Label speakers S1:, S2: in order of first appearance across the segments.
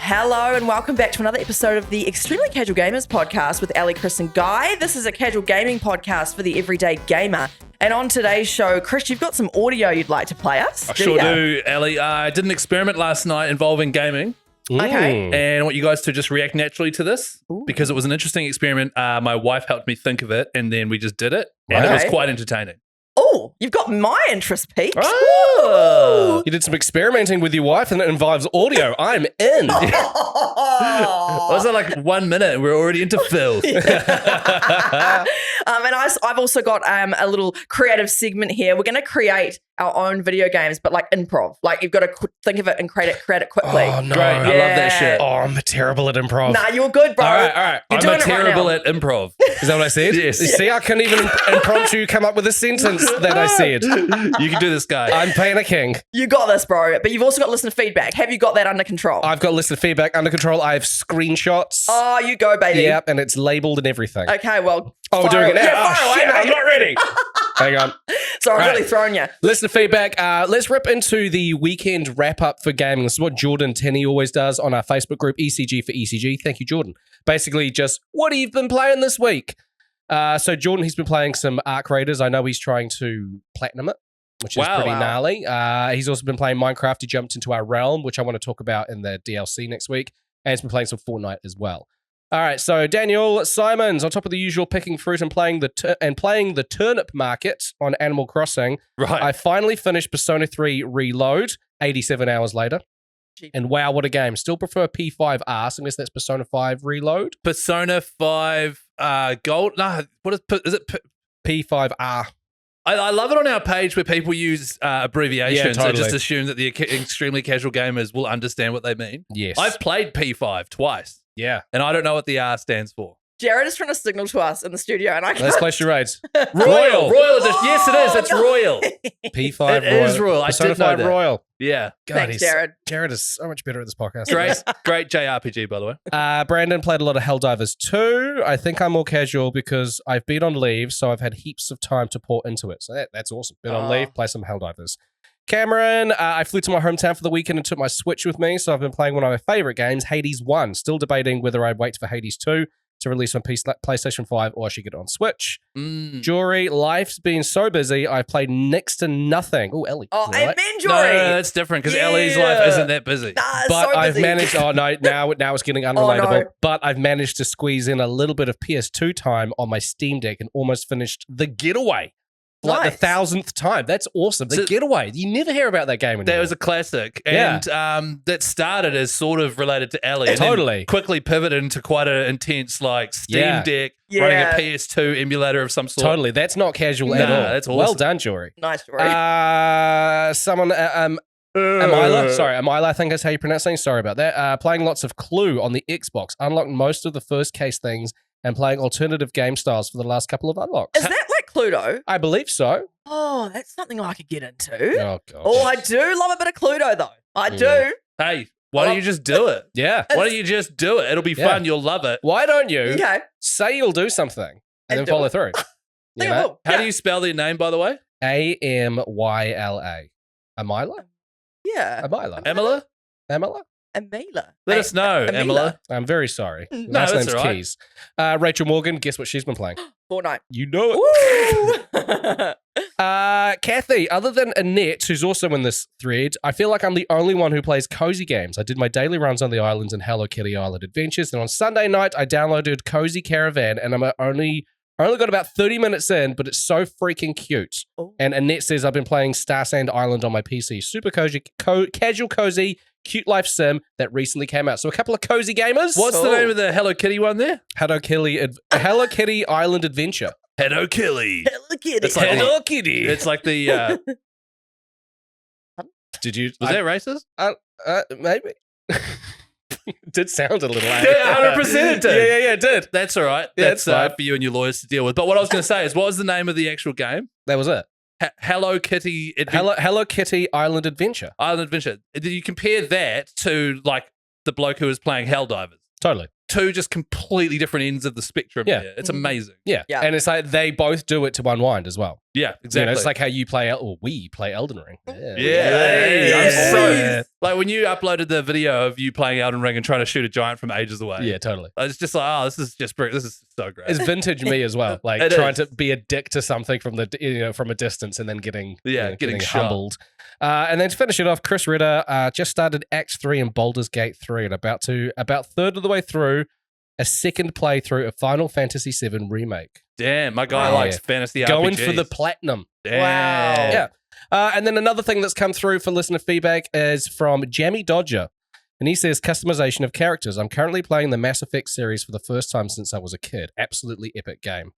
S1: Hello and welcome back to another episode of the Extremely Casual Gamers podcast with Ellie, Chris and Guy. This is a casual gaming podcast for the everyday gamer. And on today's show, Chris, you've got some audio you'd like to play us.
S2: I sure do, Ellie. I did an experiment last night involving gaming.
S1: Okay.
S2: And I want you guys to just react naturally to this because it was an interesting experiment. My wife helped me think of it and then we just did it. And it was quite entertaining.
S1: Oh, you've got my interest peaked.
S2: Oh.
S3: You did some experimenting with your wife and it involves audio. I'm in.
S2: Was it like 1 minute and we're already into filth?
S1: And I've also got a little creative segment here. We're going to create our own video games, but like improv. Like you've got to think of it and create it quickly.
S3: Oh, no.
S2: Great. I love that shit.
S3: Oh, I'm terrible at improv.
S1: Nah, you're good, bro.
S3: All right.
S1: You're
S2: I'm
S1: doing it right
S2: terrible
S1: now.
S2: at improv.
S3: Is that what I said?
S2: Yes.
S3: You see, I couldn't even impromptu come up with a sentence that I said.
S2: You can do this, guy.
S3: I'm panicking.
S1: You got this, bro. But you've also got listener feedback. Have you got that under control?
S3: I've got listener feedback under control. I have screenshots.
S1: Oh, you go, baby.
S3: Yep, and it's labeled and everything.
S1: Okay, well.
S3: Oh, we're doing it now.
S1: Yeah, fire away,
S3: shit,
S1: mate.
S3: I'm not ready. Hang on.
S1: So I'm
S3: Right.
S1: really throwing you.
S3: Listener feedback. Let's rip into the weekend wrap up for gaming. This is what Jordan Tenney always does on our Facebook group, ECG for ECG. Thank you, Jordan. Basically, just what have you been playing this week? So Jordan, he's been playing some Arc Raiders. I know he's trying to platinum it, which is pretty gnarly. He's also been playing Minecraft. He jumped into our realm, which I want to talk about in the DLC next week. And he's been playing some Fortnite as well. All right, so Daniel Simons, on top of the usual picking fruit and playing the turnip market on Animal Crossing,
S2: Right.
S3: I finally finished Persona 3 Reload 87 hours later.
S1: Jeez.
S3: And wow, what a game. Still prefer P5R, so unless that's Persona 5 Reload.
S2: Persona 5 Gold. No, what is it?
S3: P5R.
S2: I love it on our page where people use abbreviations.
S3: Yeah, totally.
S2: I just assume that the extremely casual gamers will understand what they mean.
S3: Yes.
S2: I've played P5 twice,
S3: yeah.
S2: and I don't know what the R stands for.
S1: Jared is trying to signal to us in the studio, and I can't.
S3: Let's play charades.
S2: Royal Edition. Yes, it is. It's
S1: no.
S2: Royal.
S3: P5
S2: It
S3: Royal.
S2: is Royal. I
S3: Persona
S2: did know
S3: 5
S2: that.
S3: Royal.
S2: Yeah.
S3: God,
S1: Thanks, Jared.
S3: Jared is so much better at this podcast.
S2: Great JRPG, by the way.
S3: Brandon played a lot of Helldivers 2. I think I'm more casual because I've been on leave, so I've had heaps of time to pour into it. So that's awesome. Been on leave, play some Helldivers. Cameron, I flew to my hometown for the weekend and took my Switch with me, so I've been playing one of my favorite games, Hades 1. Still debating whether I'd wait for Hades 2 to release on PlayStation 5 or I should get it on Switch. Jory, life's been so busy, I've played next to nothing. Oh, Ellie.
S1: Oh,
S3: right?
S1: and
S2: No,
S1: Jory.
S2: that's different because Ellie's life isn't that busy.
S1: Nah, it's
S3: But
S1: so
S3: I've
S1: busy.
S3: managed. Oh no! Now it's getting unrelatable.
S1: no.
S3: But I've managed to squeeze in a little bit of PS2 time on my Steam Deck and almost finished The Getaway, like
S1: Nice.
S3: the 1,000th time. That's awesome. The
S2: So-
S3: Getaway. You never hear about that game anymore.
S2: That was a classic. And that started as sort of related to Ellie. And then
S3: Totally.
S2: quickly pivoted into quite an intense like Steam
S3: Yeah.
S2: Deck,
S1: Yeah.
S2: running a PS2 emulator of some sort.
S3: Totally. That's not casual at
S2: Nah,
S3: all.
S2: that's awesome.
S3: Well done, Jory.
S1: Nice, Jory.
S3: Someone. Amila, sorry, Amila, I think that's how you pronounce things. Sorry about that. Playing lots of Clue on the Xbox, unlocked most of the first case things, and playing alternative game styles for the last couple of unlocks.
S1: Is that like Cluedo?
S3: I believe so.
S1: Oh, that's something I could get into.
S3: Oh god.
S1: Oh, I do love a bit of Cluedo, though. I do.
S3: Yeah.
S2: Hey, why don't you just do it?
S3: Yeah.
S2: Why don't you just do it? It'll be
S3: Yeah.
S2: fun. You'll love it.
S3: Why don't you
S1: Okay.
S3: say you'll do something and
S1: And
S3: then
S1: do
S3: follow
S1: it.
S3: through?
S1: Think I will.
S2: How do you spell their name, by the way?
S3: Amyla. Amyla?
S1: Yeah.
S3: Amyla.
S2: Emila?
S3: Amyla?
S1: Amila.
S2: Let us know,
S1: Amila.
S2: Emila.
S3: I'm very sorry.
S1: No,
S3: Last
S2: that's
S3: name's
S2: all right.
S3: Keys. Rachel Morgan, guess what she's been playing?
S1: Fortnite.
S3: You know it.
S1: Woo!
S3: Kathy, other than Annette, who's also in this thread, I feel like I'm the only one who plays cozy games. I did my daily runs on the islands and Hello Kitty Island Adventures, and on Sunday night, I downloaded Cozy Caravan, and I only got about 30 minutes in, but it's so freaking cute.
S1: Oh.
S3: And Annette says I've been playing Star Sand Island on my PC. Super cozy, casual cozy, cute life sim that recently came out. So a couple of cozy gamers.
S2: What's the name of the Hello Kitty one there?
S3: Hello Kitty Island Adventure.
S2: Hello Kitty.
S1: Hello Kitty.
S2: It's like
S3: Hello Kitty.
S2: It's like the.
S3: Did you?
S2: Was that racist?
S3: Maybe. Did sound a little.
S2: Yeah, 100% it did.
S3: Yeah, it did.
S2: That's all right.
S3: Yeah,
S2: That's
S3: it's fine.
S2: for you and your lawyers to deal with. But what I was going to say is, what was the name of the actual game?
S3: That was it.
S2: Hello Kitty
S3: Hello Kitty Island Adventure.
S2: Island Adventure. Did you compare that to like the bloke who was playing Helldivers?
S3: Totally.
S2: two just completely different ends of the spectrum.
S3: Yeah.
S2: Here. It's amazing.
S3: Yeah.
S1: Yeah.
S3: And it's like they both do it to unwind as well.
S2: Yeah, exactly.
S3: It's like how you play, or we play Elden Ring.
S2: Yeah.
S1: Yeah.
S2: Like when you uploaded the video of you playing Elden Ring and trying to shoot a giant from ages away.
S3: Yeah, totally.
S2: It's just like, oh, this is so great.
S3: It's vintage me as well. Like
S2: It
S3: trying
S2: is.
S3: to be a dick to something from from a distance and then getting
S2: getting shot.
S3: humbled. And then to finish it off, Chris Ritter just started Act 3 in Baldur's Gate 3 and about third of the way through a second playthrough of Final Fantasy VII Remake.
S2: Damn, my guy
S3: Wow.
S2: likes fantasy RPGs.
S3: Going for the platinum.
S2: Damn.
S1: Wow.
S3: Yeah. And then another thing that's come through for listener feedback is from Jammy Dodger. And he says, customization of characters. I'm currently playing the Mass Effect series for the first time since I was a kid. Absolutely epic game.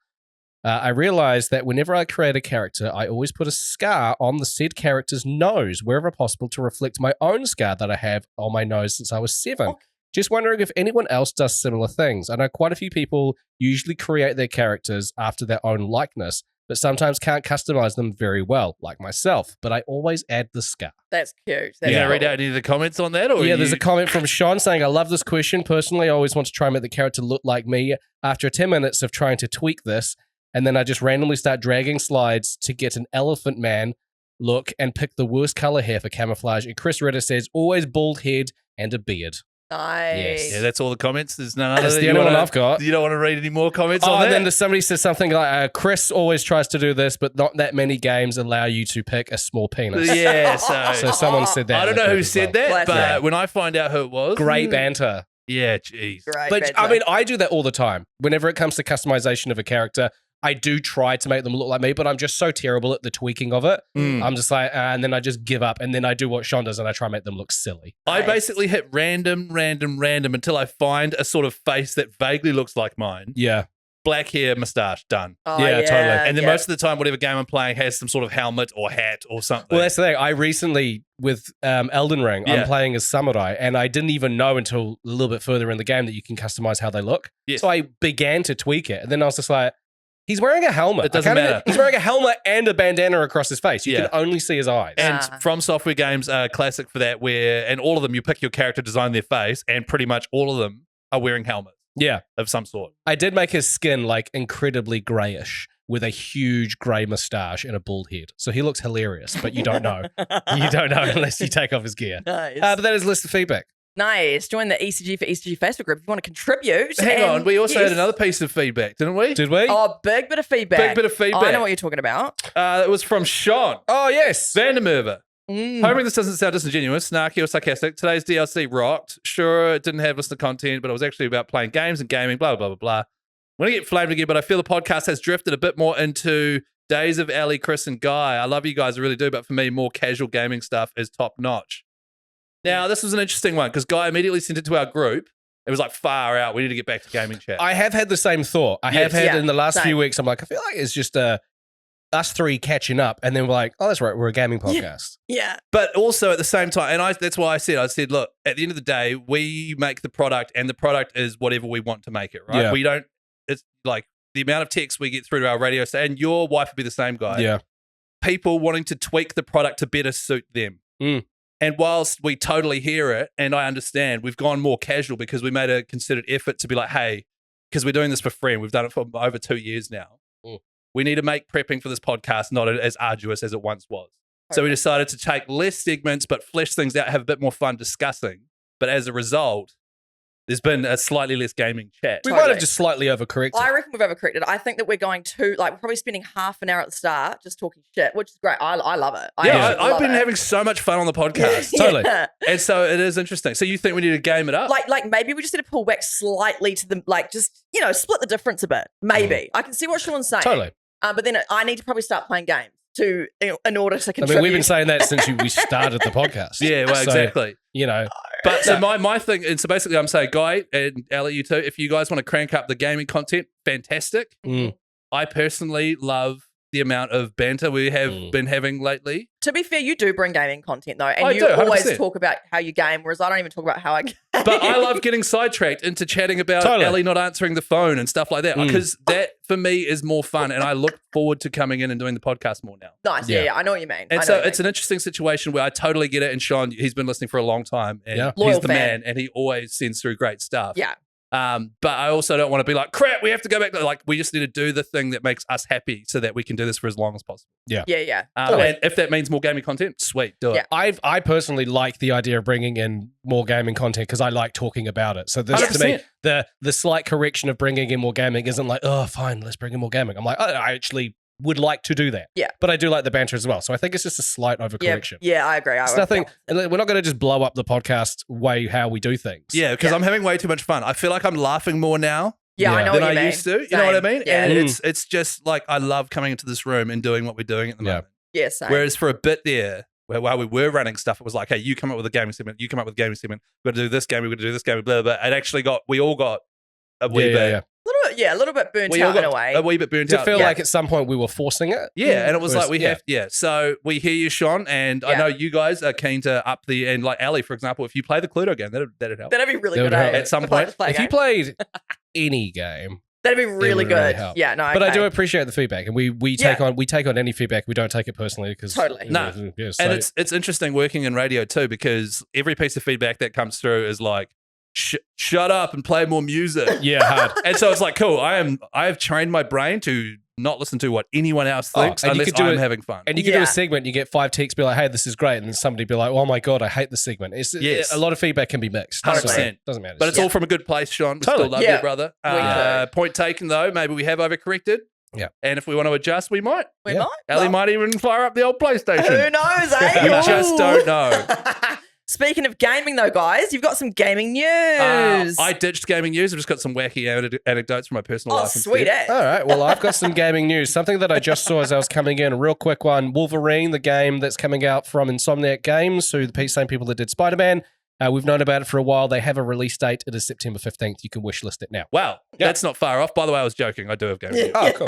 S3: I realized that whenever I create a character, I always put a scar on the said character's nose, wherever possible, to reflect my own scar that I have on my nose since I was 7.
S1: Okay.
S3: Just wondering if anyone else does similar things. I know quite a few people usually create their characters after their own likeness, but sometimes can't customize them very well, like myself. But I always add the scar.
S1: That's cute.
S2: You
S1: That's
S2: gonna read
S1: cool.
S2: out any of the comments on that? Or
S3: Yeah, there's a comment from Sean saying, I love this question. Personally, I always want to try and make the character look like me. After 10 minutes of trying to tweak this, and then I just randomly start dragging slides to get an elephant man look and pick the worst color hair for camouflage. And Chris Ritter says, always bald head and a beard.
S1: Nice.
S3: Yes.
S2: Yeah, that's all the comments. There's none other.
S3: That's
S2: that
S3: the
S2: you
S3: only one
S2: wanna-
S3: I've got.
S2: You don't want to read any more comments
S3: Oh,
S2: on that?
S3: and then somebody says something like, Chris always tries to do this, but not that many games allow you to pick a small penis.
S2: Yeah,
S3: So someone said that.
S2: I don't
S3: in the
S2: know who
S3: group as
S2: said
S3: well.
S2: that,
S1: Bless
S2: but
S1: him.
S2: when I find out who it was,
S3: Great banter.
S2: yeah, jeez.
S1: Great.
S3: But
S1: banter.
S3: I mean, I do that all the time. Whenever it comes to customization of a character, I do try to make them look like me, but I'm just so terrible at the tweaking of it.
S2: Mm.
S3: I'm just like, and then I just give up, and then I do what Sean does, and I try and make them look silly.
S2: I
S1: Nice.
S2: basically hit random until I find a sort of face that vaguely looks like mine.
S3: Yeah,
S2: Black hair, mustache, done.
S1: Oh,
S3: yeah, totally.
S2: And then
S1: yeah.
S2: most of the time, whatever game I'm playing has some sort of helmet or hat or something.
S3: well, that's the thing. I recently, with Elden Ring,
S2: Yeah.
S3: I'm playing as Samurai, and I didn't even know until a little bit further in the game that you can customize how they look.
S2: Yes.
S3: So I began to tweak it, and then I was just like, he's wearing a helmet.
S2: It doesn't
S3: I can't
S2: matter.
S3: He's wearing a helmet and a bandana across his face. You
S2: Yeah.
S3: can only see his eyes.
S2: And
S1: Ah.
S2: From Software games are classic for that, and all of them, you pick your character, design their face, and pretty much all of them are wearing helmets
S3: Yeah.
S2: of some sort.
S3: I did make his skin like incredibly grayish with a huge grey mustache and a bald head. So he looks hilarious, but you don't know. You don't know unless you take off his gear.
S1: Nice.
S3: But that is list of feedback.
S1: Nice. Join the ECG for ECG Facebook group if you want to contribute.
S2: Hang
S1: And
S2: on, we also
S1: yes.
S2: had another piece of feedback, didn't we?
S3: Did we?
S1: Oh, big bit of feedback.
S2: Big bit of feedback.
S1: I know what you're talking about.
S2: It was from Sean
S3: Oh, yes.
S2: Vandermerve.
S1: Mm.
S2: Hoping this doesn't sound disingenuous, snarky, or sarcastic. Today's DLC rocked. Sure, it didn't have listener content, but it was actually about playing games and gaming, blah, blah, blah, blah. I'm going to get flamed again, but I feel the podcast has drifted a bit more into days of Ellie, Chris, and Guy. I love you guys, I really do, but for me, more casual gaming stuff is top notch. Now, this was an interesting one because Guy immediately sent it to our group. It was like, far out. We need to get back to gaming chat.
S3: I have had the same thought. I have
S2: Yes.
S3: had
S1: Yeah,
S3: in the last
S1: same.
S3: few weeks, I'm like, I feel like it's just us three catching up. And then we're like, oh, that's right. We're a gaming podcast.
S1: Yeah.
S2: But also at the same time, and that's why I said, look, at the end of the day, we make the product and the product is whatever we want to make it, right?
S3: Yeah.
S2: We don't, it's like the amount of texts we get through to our radio station, and your wife would be the same guy.
S3: Yeah.
S2: People wanting to tweak the product to better suit them.
S3: Mm.
S2: And whilst we totally hear it, and I understand, we've gone more casual because we made a considered effort to be like, hey, because we're doing this for free and we've done it for over 2 years now.
S3: Mm.
S2: We need to make prepping for this podcast not as arduous as it once was. So we decided to take less segments, but flesh things out, have a bit more fun discussing. But as a result, there's been a slightly less gaming chat.
S3: We
S1: Totally.
S3: might have just slightly overcorrected.
S1: I reckon we've overcorrected. I think that we're going to, we're probably spending half an hour at the start just talking shit, which is great. I love it. I
S2: Yeah,
S1: actually
S2: I've
S1: love
S2: been
S1: it.
S2: having so much fun on the podcast.
S3: Totally.
S1: Yeah.
S2: And so it is interesting. So you think we need to game it up?
S1: Like maybe we just need to pull back slightly to the, split the difference a bit. Maybe. I can see what Sean's saying.
S3: Totally.
S1: But then I need to probably start playing games in order to
S3: I
S1: contribute.
S3: mean, we've been saying that since we started the podcast.
S2: Yeah, well,
S3: So,
S2: exactly.
S3: You know,
S2: But so my thing, and so basically I'm saying, Guy and Ellie, you too, if you guys want to crank up the gaming content, fantastic.
S3: Mm.
S2: I personally love the amount of banter we have been having lately.
S1: To be fair, you do bring gaming content though, and
S2: I
S1: you
S2: do,
S1: always
S2: 100%.
S1: talk about how you game, whereas I don't even talk about how I game.
S2: But I love getting sidetracked into chatting about
S3: Totally.
S2: Ellie not answering the phone and stuff like that,
S3: Mm.
S2: because that for me is more fun, and I look forward to coming in and doing the podcast more now.
S1: Nice,
S3: Yeah.
S1: yeah, I know what you mean.
S2: And
S1: I know
S2: so
S1: what you
S2: it's an interesting situation where I totally get it. And Sean, he's been listening for a long time, and
S3: Yeah.
S2: he's
S1: Loyal
S2: the
S1: fan.
S2: man, and he always sends through great stuff.
S1: Yeah.
S2: But I also don't want to be like, crap, we have to go back. Like, we just need to do the thing that makes us happy so that we can do this for as long as possible.
S1: Yeah.
S2: And if that means more gaming content, sweet, do it.
S1: Yeah.
S3: I personally like the idea of bringing in more gaming content because I like talking about it. So this to me, the slight correction of bringing in more gaming isn't like, oh, fine, let's bring in more gaming. I'm like, I actually would like to do that.
S1: Yeah.
S3: But I do like the banter as well. So I think it's just a slight overcorrection.
S1: Yeah, I agree.
S3: It's nothing. And we're not going to just blow up the podcast way how we do things.
S2: Yeah, because I'm having way too much fun. I feel like I'm laughing more now.
S1: Yeah, I know
S2: than
S1: what you
S2: I
S1: mean.
S2: used to. You know what I mean?
S1: Yeah.
S2: And it's just like I love coming into this room and doing what we're doing at the moment.
S1: Yeah, same.
S2: Whereas for a bit there, while we were running stuff, it was like, hey, you come up with a gaming segment, you come up with a gaming segment, we're going to do this game, we're going to do this game, blah, blah, blah. It actually we all got a wee bit.
S1: A little bit burnt out in a way.
S2: A wee bit burnt
S3: To
S2: out.
S3: feel like at some point we were forcing it.
S2: Yeah, and it was
S3: Whereas,
S2: like So we hear you, Sean, and I know you guys are keen to up the and like Ellie, for example, if you play the Cluedo game, that'd help.
S1: That'd be really
S3: That
S1: good
S3: would help.
S2: At some point.
S3: If you played any game,
S1: that'd be really
S3: would
S1: good.
S3: really help.
S1: Yeah, no,
S3: but I
S1: okay.
S3: do appreciate the feedback, and we take on any feedback. We don't take it personally because
S1: Totally.
S2: No.
S3: Yeah, so,
S2: And it's interesting working in radio too, because every piece of feedback that comes through is like, shut up and play more music.
S3: yeah, hard.
S2: And so it's like, cool. I have trained my brain to not listen to what anyone else thinks
S3: and you
S2: unless
S3: could do
S2: I'm
S3: it-
S2: having fun.
S3: And you can do a segment, you get 5 texts, be like, hey, this is great. And then somebody be like, oh my God, I hate the segment.
S2: Yes.
S3: A lot of feedback can be mixed.
S2: 100%.
S3: Doesn't matter.
S2: But it's all from a good place, Sean. We
S3: Totally.
S2: still love
S1: Yeah.
S2: you, brother.
S1: do.
S2: Point taken, though. Maybe we have overcorrected.
S3: Yeah.
S2: And if we want to adjust, we might.
S1: We
S3: Yeah.
S1: might.
S2: Ellie might even fire up the old PlayStation.
S1: Who knows, eh?
S2: We just
S1: Ooh.
S2: don't know.
S1: Speaking of gaming, though, guys, you've got some gaming news.
S2: I ditched gaming news. I've just got some wacky anecdotes from my personal
S1: oh,
S2: life.
S1: sweet,
S2: instead.
S1: eh?
S3: All right. Well, I've got some gaming news. Something that I just saw as I was coming in. A real quick one. Wolverine, the game that's coming out from Insomniac Games, who the same people that did Spider-Man. We've known about it for a while. They have a release date. It is September 15th. You can wish list it now.
S2: Wow. That's not far off. By the way, I was joking. I do have gaming news.
S3: Oh, cool.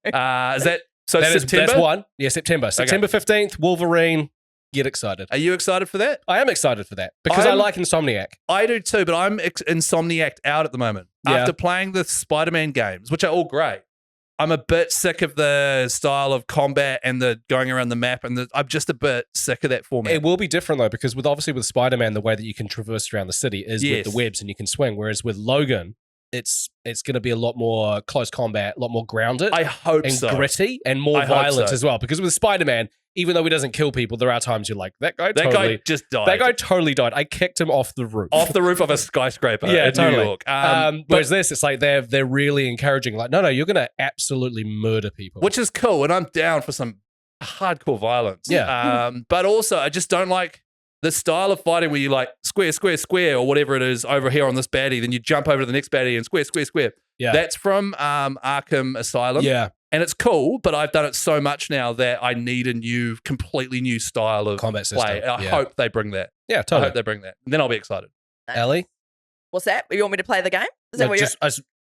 S2: Is that so?
S3: That is-
S2: September?
S3: that's one. Yeah, September. September 15th, Wolverine. Get excited.
S2: Are you excited for that?
S3: I am excited for that because I like Insomniac.
S2: I do too, but I'm insomniacked out at the moment.
S3: Yeah.
S2: After playing the Spider-Man games, which are all great, I'm a bit sick of the style of combat and the going around the map, and I'm just a bit sick of that format.
S3: It will be different though, because with Spider-Man, the way that you can traverse around the city is with the webs and you can swing. Whereas with Logan, it's going to be a lot more close combat, a lot more grounded.
S2: I hope
S3: and
S2: so.
S3: gritty and more
S2: I hope
S3: violent
S2: so.
S3: as well. Because with Spider-Man, even though he doesn't kill people, there are times you're like, that guy
S2: just died.
S3: That guy totally died. I kicked him off the roof.
S2: off the roof of a skyscraper
S3: Yeah,
S2: in
S3: totally.
S2: New York.
S3: Whereas this, it's like they're really encouraging. Like, no, you're going to absolutely murder people.
S2: Which is cool, and I'm down for some hardcore violence.
S3: Yeah.
S2: But also, I just don't like the style of fighting where you like square, square, square, or whatever it is over here on this baddie, then you jump over to the next baddie and square, square, square.
S3: Yeah.
S2: That's from Arkham Asylum.
S3: Yeah.
S2: And it's cool, but I've done it so much now that I need a completely new style of
S3: Combat
S2: play.
S3: system.
S2: I
S3: Yeah.
S2: hope they bring that.
S3: Yeah,
S2: I
S3: totally.
S2: hope they bring that. And then I'll be excited.
S3: Ellie?
S1: What's that? You want me to play the game? Is that
S3: No,
S1: what
S3: just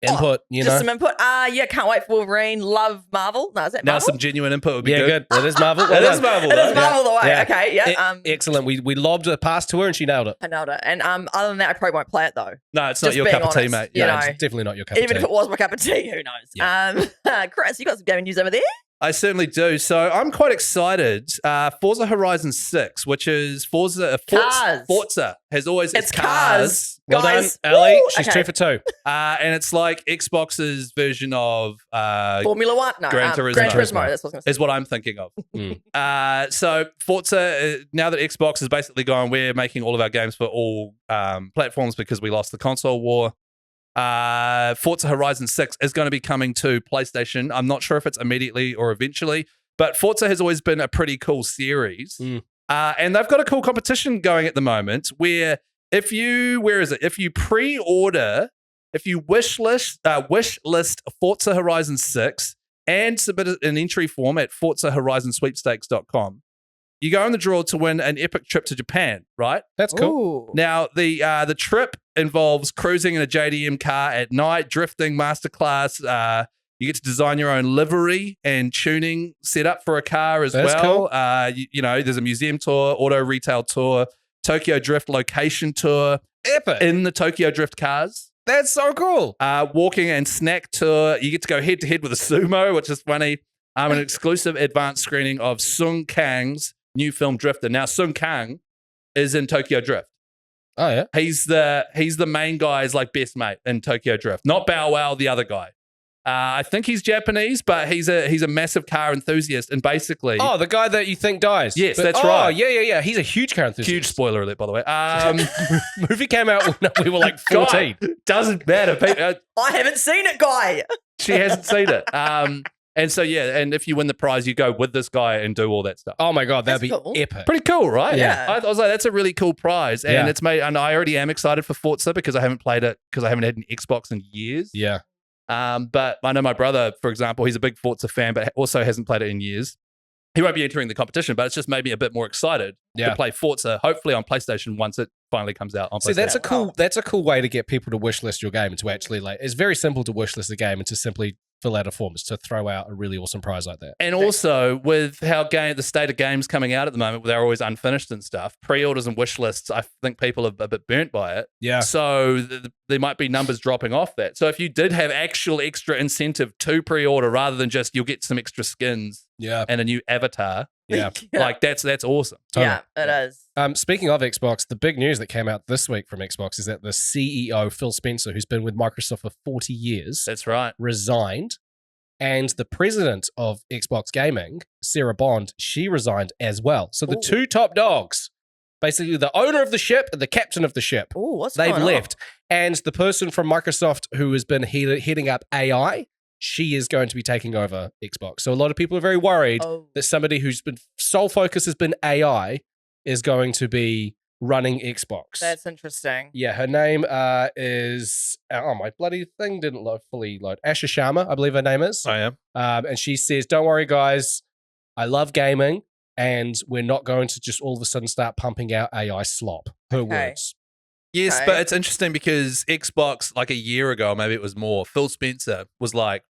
S3: input, you
S1: just
S3: know?
S1: some input? Yeah, can't wait for Wolverine. Love Marvel. No, is that
S2: Now
S1: Marvel?
S2: some genuine input would be
S3: Yeah,
S2: good.
S3: good. It is Marvel.
S2: It
S3: Well
S2: is
S3: done.
S2: Marvel,
S1: It
S2: though.
S1: is Marvel the way.
S3: Yeah.
S1: Okay, yeah.
S3: Excellent. We lobbed a pass to her and she nailed it.
S1: I nailed it. And other than that, I probably won't play it though.
S2: No, it's not
S1: Just
S2: your
S1: being
S2: cup of tea,
S1: honest,
S2: mate.
S1: you
S2: Yeah.
S1: know.
S3: It's definitely not your cup of
S1: Even
S3: tea.
S1: if it was my cup of tea, who knows? Chris, you got some gaming news over there?
S2: I certainly do. So I'm quite excited. Forza Horizon 6, which is Forza has always
S1: It's cars.
S3: Well
S1: Guys,
S3: done, Ellie.
S1: woo,
S3: She's
S1: okay.
S3: 2 for 2.
S2: and it's like Xbox's version of
S1: Formula One? No,
S2: Gran Turismo.
S1: Gran Turismo. That's what I was going to say.
S2: is what I'm thinking of.
S3: Mm.
S2: So Forza, now that Xbox is basically going, we're making all of our games for all platforms because we lost the console war. Forza Horizon 6 is going to be coming to PlayStation. I'm not sure if it's immediately or eventually, but Forza has always been a pretty cool series.
S3: Mm.
S2: And they've got a cool competition going at the moment where if you pre-order, if you wish list Forza Horizon 6 and submit an entry form at ForzaHorizonSweepstakes.com, you go in the draw to win an epic trip to Japan, right?
S3: That's cool.
S1: Ooh.
S2: Now, the trip involves cruising in a JDM car at night, drifting masterclass. You get to design your own livery and tuning setup for a car as
S3: That's
S2: well.
S3: cool.
S2: You know, there's a museum tour, auto retail tour, Tokyo Drift location tour
S3: Epic.
S2: in the Tokyo Drift cars.
S3: That's so cool.
S2: Walking and snack tour. You get to go head to head with a sumo, which is funny. An exclusive advanced screening of Sung Kang's new film Drifter. Now, Sung Kang is in Tokyo Drift.
S3: Oh yeah.
S2: He's the main guy's like best mate in Tokyo Drift. Not Bow Wow, the other guy. I think he's Japanese, but he's a massive car enthusiast, and basically,
S3: Oh, the guy that you think dies.
S2: Yes, that's right.
S3: Oh, yeah. He's a huge car enthusiast.
S2: huge spoiler alert, by the way.
S3: Movie came out when we were like 14.
S2: God, doesn't matter.
S1: I haven't seen it, guy.
S2: She hasn't seen it. And so yeah, and if you win the prize, you go with this guy and do all that stuff.
S3: Oh my God, that'd be
S1: That's cool.
S3: epic.
S2: Pretty cool, right?
S1: Yeah.
S2: I was like, that's a really cool prize, and
S3: Yeah.
S2: it's made. And I already am excited for Forza because I haven't played it because I haven't had an Xbox in years.
S3: Yeah.
S2: But I know my brother, for example, he's a big Forza fan, but also hasn't played it in years. He won't be entering the competition, but it's just made me a bit more excited
S3: Yeah.
S2: to play Forza, hopefully on PlayStation once it finally comes out on PlayStation.
S3: See, that's a cool way to get people to wishlist your game and to actually like. It's very simple to wishlist a game and to simply fill out a form, is to throw out a really awesome prize like that.
S2: And also with how the state of games coming out at the moment, they're always unfinished and stuff. Pre-orders and wish lists, I think people are a bit burnt by it.
S3: Yeah.
S2: So there might be numbers dropping off that. So if you did have actual extra incentive to pre-order rather than just you'll get some extra skins
S3: Yeah.
S2: and a new avatar,
S3: Yeah.
S2: like that's awesome.
S1: Yeah, it is.
S3: Speaking of Xbox, the big news that came out this week from Xbox is that the CEO, Phil Spencer, who's been with Microsoft for 40 years,
S2: That's right.
S3: resigned. And the president of Xbox Gaming, Sarah Bond, she resigned as well. So the
S1: Ooh.
S3: two top dogs, basically the owner of the ship and the captain of the ship,
S1: Oh, what's
S3: they've
S1: going on?
S3: left. And the person from Microsoft who has been heading up AI, she is going to be taking over Xbox. So a lot of people are very worried
S1: Oh.
S3: that somebody whose been sole focus has been AI is going to be running Xbox.
S1: That's interesting.
S3: Yeah, her name is my bloody thing didn't fully load. Asha Sharma, I believe her name is.
S2: I am.
S3: And she says, "Don't worry, guys. I love gaming, and we're not going to just all of a sudden start pumping out AI slop." Her
S1: Okay.
S3: words.
S2: Yes,
S1: Okay.
S2: but it's interesting because Xbox, like a year ago, maybe it was more, Phil Spencer was like,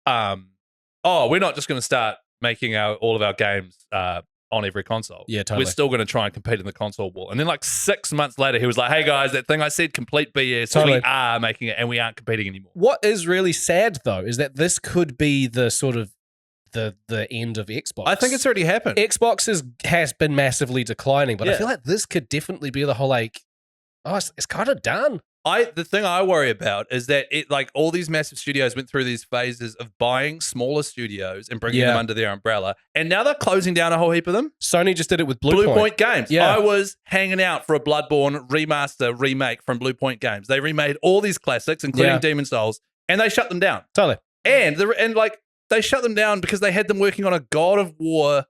S2: we're not just going to start making all of our games on every console.
S3: Yeah, totally.
S2: We're still going to try and compete in the console war. And then like 6 months later, he was like, hey guys, that thing I said, complete BS.
S3: Totally.
S2: We are making it and we aren't competing anymore.
S3: What is really sad though is that this could be the sort of the end of Xbox.
S2: I think it's already happened.
S3: Xbox has been massively declining, but I
S2: Yeah.
S3: feel like this could definitely be the whole like, it's kind of done.
S2: The thing I worry about is that it like all these massive studios went through these phases of buying smaller studios and bringing
S3: Yeah.
S2: them under their umbrella. And now they're closing down a whole heap of them.
S3: Sony just did it with
S2: Blue Point Games.
S3: Yeah.
S2: I was hanging out for a Bloodborne remaster remake from Blue Point Games. They remade all these classics, including
S3: Yeah.
S2: Demon's Souls, and they shut them down.
S3: Totally.
S2: And they shut them down because they had them working on a God of War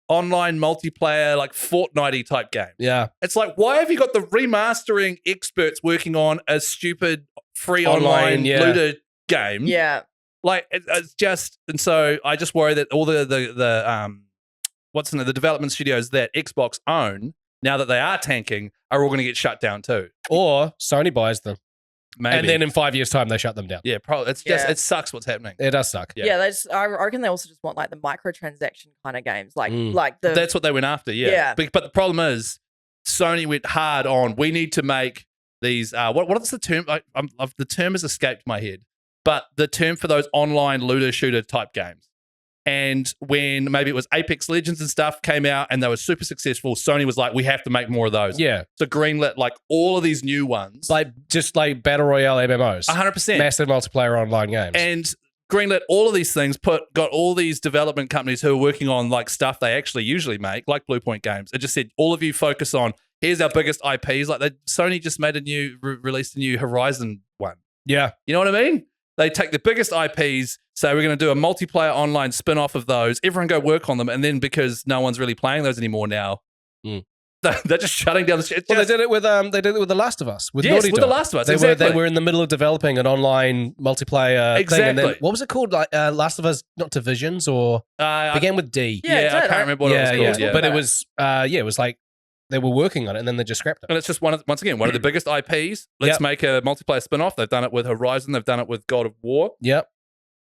S2: online multiplayer, like Fortnite-y type game.
S3: Yeah.
S2: It's like, why have you got the remastering experts working on a stupid free
S3: Online,
S2: online
S3: yeah.
S2: looter game?
S1: Yeah.
S2: Like it's just, and so I just worry that all the development studios that Xbox own, now that they are tanking, are all going to get shut down too.
S3: Or Sony buys them.
S2: Maybe.
S3: And then in 5 years' time, they shut them down.
S2: yeah, probably. It's just,
S1: Yeah.
S2: it sucks what's happening.
S3: It does suck.
S2: Yeah.
S1: Yeah, I reckon they also just want like the microtransaction kind of games, like
S3: Mm.
S1: the
S2: That's what they went after, yeah.
S1: Yeah.
S2: But the problem is, Sony went hard on, we need to make these, what is the term? The term has escaped my head, but the term for those online looter shooter type games. And when maybe it was Apex Legends and stuff came out and they were super successful, Sony was like, we have to make more of those.
S3: Yeah.
S2: So greenlit like all of these new ones.
S3: Just like Battle Royale MMOs.
S2: 100%.
S3: Massive multiplayer online games.
S2: And greenlit all of these things, got all these development companies who are working on like stuff they actually usually make, like Blue Point Games. It just said, all of you focus on, here's our biggest IPs. Like Sony just made released a new Horizon one.
S3: yeah.
S2: You know what I mean? They take the biggest IPs, say we're going to do a multiplayer online spin-off of those. Everyone go work on them. And then because no one's really playing those anymore now,
S3: Mm.
S2: they're just shutting down the shit.
S3: Well, they did it with The Last of Us. With
S2: Yes,
S3: Naughty
S2: with
S3: Dog.
S2: The Last of Us,
S3: They
S2: exactly.
S3: were in the middle of developing an online multiplayer thing. And then,
S2: Exactly.
S3: what was it called? Like Last of Us, not Divisions, or began with D.
S1: Yeah, it
S2: I
S1: did.
S2: can't remember what it was called. Yeah.
S3: But it was it was like they were working on it and then they just scrapped it.
S2: And it's just once again one of the biggest IPs. Let's
S3: Yep.
S2: make a multiplayer spin-off. They've done it with Horizon. They've done it with God of War.
S3: Yep.